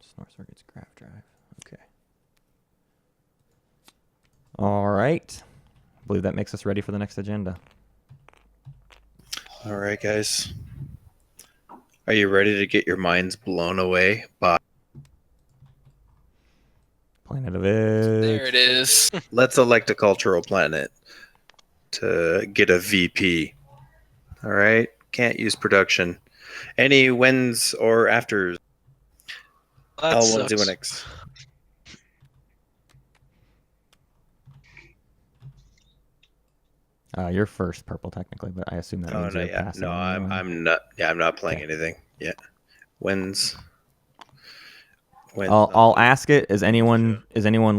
Speaker 1: Snore circuits, graph drive. Okay. All right. I believe that makes us ready for the next agenda.
Speaker 9: All right, guys. Are you ready to get your minds blown away by
Speaker 1: Planet of It?
Speaker 3: There it is.
Speaker 9: Let's elect a cultural planet to get a VP. All right. Can't use production. Any wins or afters?
Speaker 2: That
Speaker 9: L1
Speaker 2: sucks.
Speaker 9: Xenix.
Speaker 1: You're first purple technically, but I assume that means you're passing.
Speaker 9: No,
Speaker 1: on.
Speaker 9: I'm not. Yeah, I'm not playing
Speaker 1: Okay.
Speaker 9: anything yet. Wins.
Speaker 1: I'll ask it. Is anyone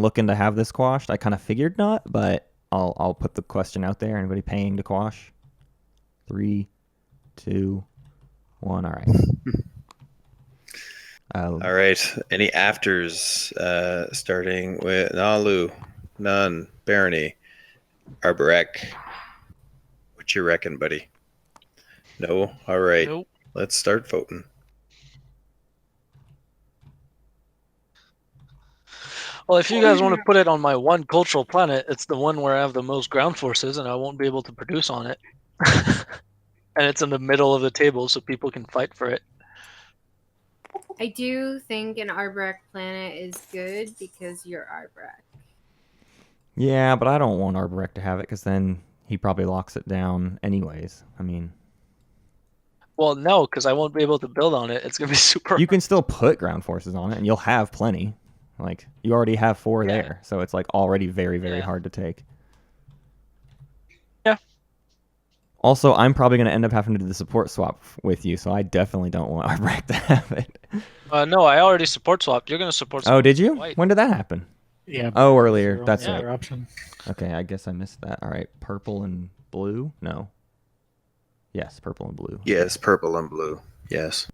Speaker 1: looking to have this quashed? I kind of figured not, but I'll put the question out there. Anybody paying to quash? 3, 2, 1. All right.
Speaker 9: All right. Any afters? Starting with Nalu, None, Barony, Arborek. What you reckon, buddy? No. All right.
Speaker 2: Nope.
Speaker 9: Let's start voting.
Speaker 2: Well, if you guys want to put it on my one cultural planet, it's the one where I have the most ground forces, and I won't be able to produce on it. And it's in the middle of the table, so people can fight for it.
Speaker 4: I do think an Arborek planet is good because you're Arborek.
Speaker 1: Yeah, but I don't want Arborek to have it because then he probably locks it down anyways. I mean,
Speaker 2: well, no, because I won't be able to build on it. It's gonna be super.
Speaker 1: You can still put ground forces on it, and you'll have plenty. Like you already have 4 there, so it's like already very, very hard to take.
Speaker 2: Yeah.
Speaker 1: Also, I'm probably going to end up having to do the support swap with you, so I definitely don't want Arborek to have it.
Speaker 2: No, I already support swapped. You're gonna support.
Speaker 1: Oh, did you?
Speaker 2: White.
Speaker 1: When did that happen?
Speaker 6: Yeah.
Speaker 1: Oh, earlier. That's
Speaker 6: right.
Speaker 1: right.
Speaker 6: Option.
Speaker 1: Okay, I guess I missed that. All right, purple and blue? No. Yes, purple and blue.
Speaker 9: Yes, purple and blue. Yes.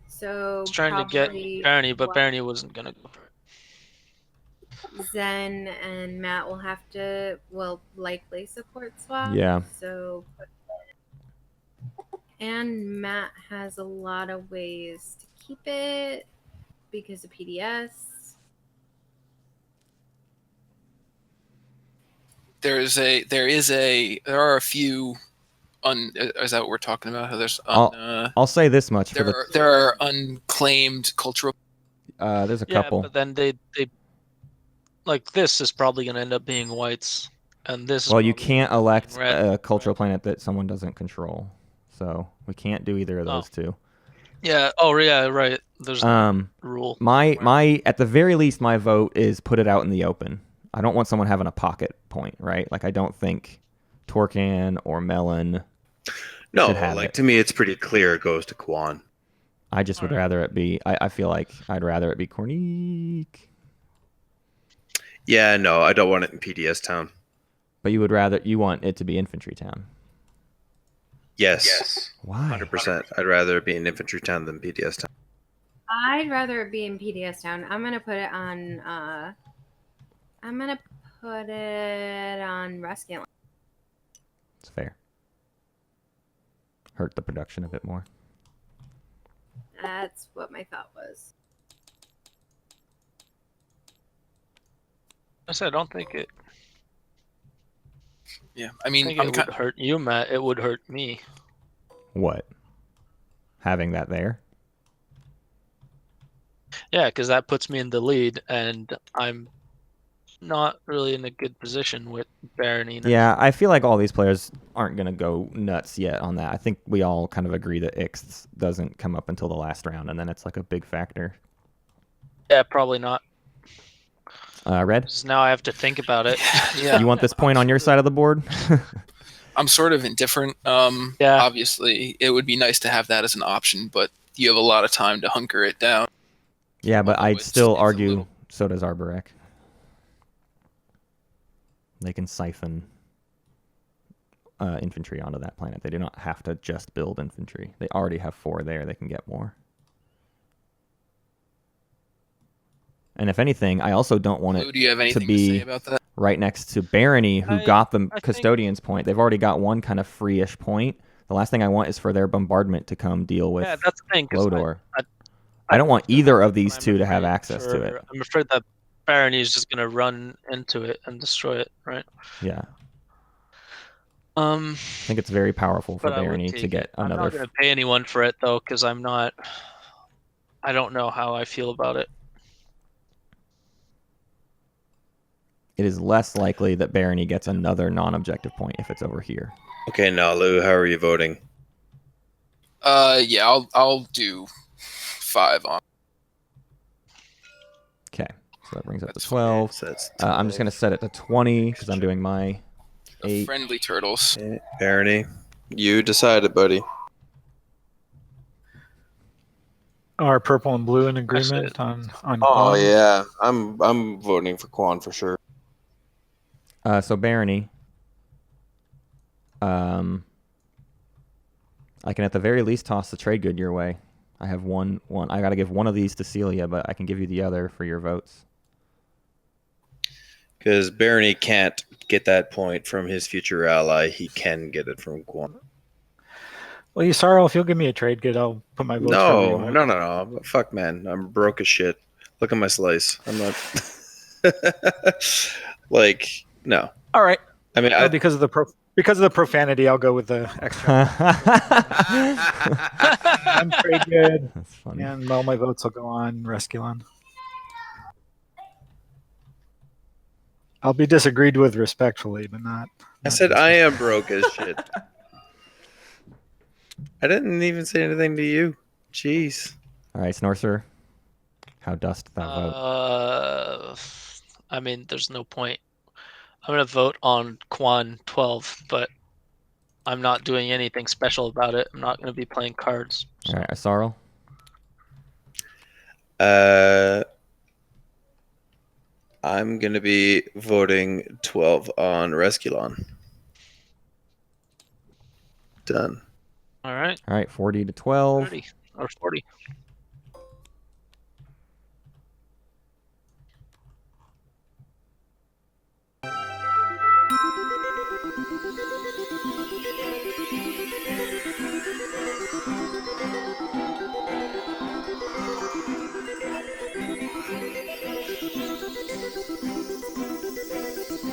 Speaker 4: So
Speaker 2: I was trying to get Barony, but Barony wasn't gonna go for it.
Speaker 4: Zen and Matt will have to, likely support swap.
Speaker 1: Yeah.
Speaker 4: So, and Matt has a lot of ways to keep it because of PDS.
Speaker 3: There are a few. Is that what we're talking about?
Speaker 1: I'll say this much.
Speaker 3: There are unclaimed cultural.
Speaker 1: There's a couple.
Speaker 2: Yeah, but then they like this is probably going to end up being whites, and this.
Speaker 1: Well, you can't elect a cultural planet that someone doesn't control, so we can't do either of those two.
Speaker 2: Yeah. Oh, yeah. Right. There's a rule.
Speaker 1: My at the very least, my vote is put it out in the open. I don't want someone having a pocket point, right? Like I don't think Torcan or Melon.
Speaker 9: No, like to me, it's pretty clear it goes to Quan.
Speaker 1: I just would rather it be. I feel like I'd rather it be Cornique.
Speaker 9: Yeah, no, I don't want it in PDS town.
Speaker 1: But you want it to be Infantry town.
Speaker 9: Yes.
Speaker 1: Why?
Speaker 9: 100%. I'd rather it be in Infantry town than PDS town.
Speaker 4: I'd rather it be in PDS town. I'm gonna put it on. Rescue.
Speaker 1: It's fair. Hurt the production a bit more.
Speaker 4: That's what my thought was.
Speaker 2: I said I don't think it.
Speaker 3: Yeah, I mean,
Speaker 2: it would hurt you, Matt. It would hurt me.
Speaker 1: What? Having that there?
Speaker 2: Yeah, because that puts me in the lead, and I'm not really in a good position with Barony.
Speaker 1: Yeah, I feel like all these players aren't going to go nuts yet on that. I think we all kind of agree that Xxcha doesn't come up until the last round, and then it's like a big factor.
Speaker 2: Yeah, probably not.
Speaker 1: Red?
Speaker 2: Now I have to think about it.
Speaker 3: Yeah.
Speaker 1: You want this point on your side of the board?
Speaker 3: I'm sort of indifferent.
Speaker 2: Yeah.
Speaker 3: Obviously, it would be nice to have that as an option, but you have a lot of time to hunker it down.
Speaker 1: Yeah, but I'd still argue so does Arborek. They can siphon infantry onto that planet. They do not have to just build infantry. They already have 4 there. They can get more. And if anything, I also don't want
Speaker 3: Lou,
Speaker 1: it
Speaker 3: do you have
Speaker 1: to
Speaker 3: anything to
Speaker 1: be
Speaker 3: say about that?
Speaker 1: right next to Barony, who got the
Speaker 2: I
Speaker 1: Custodian's point. They've already got one kind of free-ish point. The last thing I want is for their bombardment to come deal with
Speaker 2: that's the thing. 'Cause
Speaker 1: Lodor.
Speaker 2: I
Speaker 1: I don't want
Speaker 2: think
Speaker 1: either of these
Speaker 2: I'm
Speaker 1: two to have
Speaker 2: afraid
Speaker 1: access to it.
Speaker 2: I'm afraid that Barony is just gonna run into it and destroy it, right?
Speaker 1: Yeah.
Speaker 2: I
Speaker 1: I think it's very powerful for
Speaker 2: but I would
Speaker 1: Barony to
Speaker 2: take
Speaker 1: get
Speaker 2: it. I'm
Speaker 1: another.
Speaker 2: not gonna pay anyone for it though, because I'm not. I don't know how I feel about it.
Speaker 1: It is less likely that Barony gets another non-objective point if it's over here.
Speaker 9: Okay, now Lou, how are you voting?
Speaker 3: Yeah, I'll do 5 on.
Speaker 1: Okay, so that brings up to
Speaker 3: That's
Speaker 1: 12.
Speaker 9: So that's
Speaker 1: I'm just going to set it to 20 because I'm doing my
Speaker 3: The
Speaker 1: 8.
Speaker 3: friendly turtles.
Speaker 9: Okay, Barony, you decided, buddy.
Speaker 6: Are purple and blue in
Speaker 2: That's
Speaker 6: agreement
Speaker 2: it.
Speaker 6: on
Speaker 5: Oh
Speaker 6: Quan?
Speaker 5: yeah, I'm voting for Quan for sure.
Speaker 1: So Barony, I can at the very least toss the trade good your way. I have one. I got to give one of these to Celia, but I can give you the other for your votes.
Speaker 9: Because Barony can't get that point from his future ally. He can get it from Quan.
Speaker 6: Well, Yusaro, if you'll give me a trade good, I'll put my votes wherever you want.
Speaker 9: No. Fuck, man. I'm broke as shit. Look at my slice. I'm not... like, no.
Speaker 6: All right.
Speaker 9: I mean,
Speaker 6: because of the profanity, I'll go with the Xxcha. I'm trade good.
Speaker 1: That's funny.
Speaker 6: And all my votes will go on Resculon. I'll be disagreed with respectfully, but not.
Speaker 9: I said I am broke as shit. I didn't even say anything to you. Jeez.
Speaker 1: All right, Snorcer, how dost thou vote?
Speaker 2: I mean, there's no point. I'm gonna vote on Quan 12, but I'm not doing anything special about it. I'm not gonna be playing cards.
Speaker 1: All right, Asarl.
Speaker 9: I'm going to be voting 12 on Resculon. Done.
Speaker 2: All right.
Speaker 1: All right, 40 to 12.
Speaker 2: 30 or 40.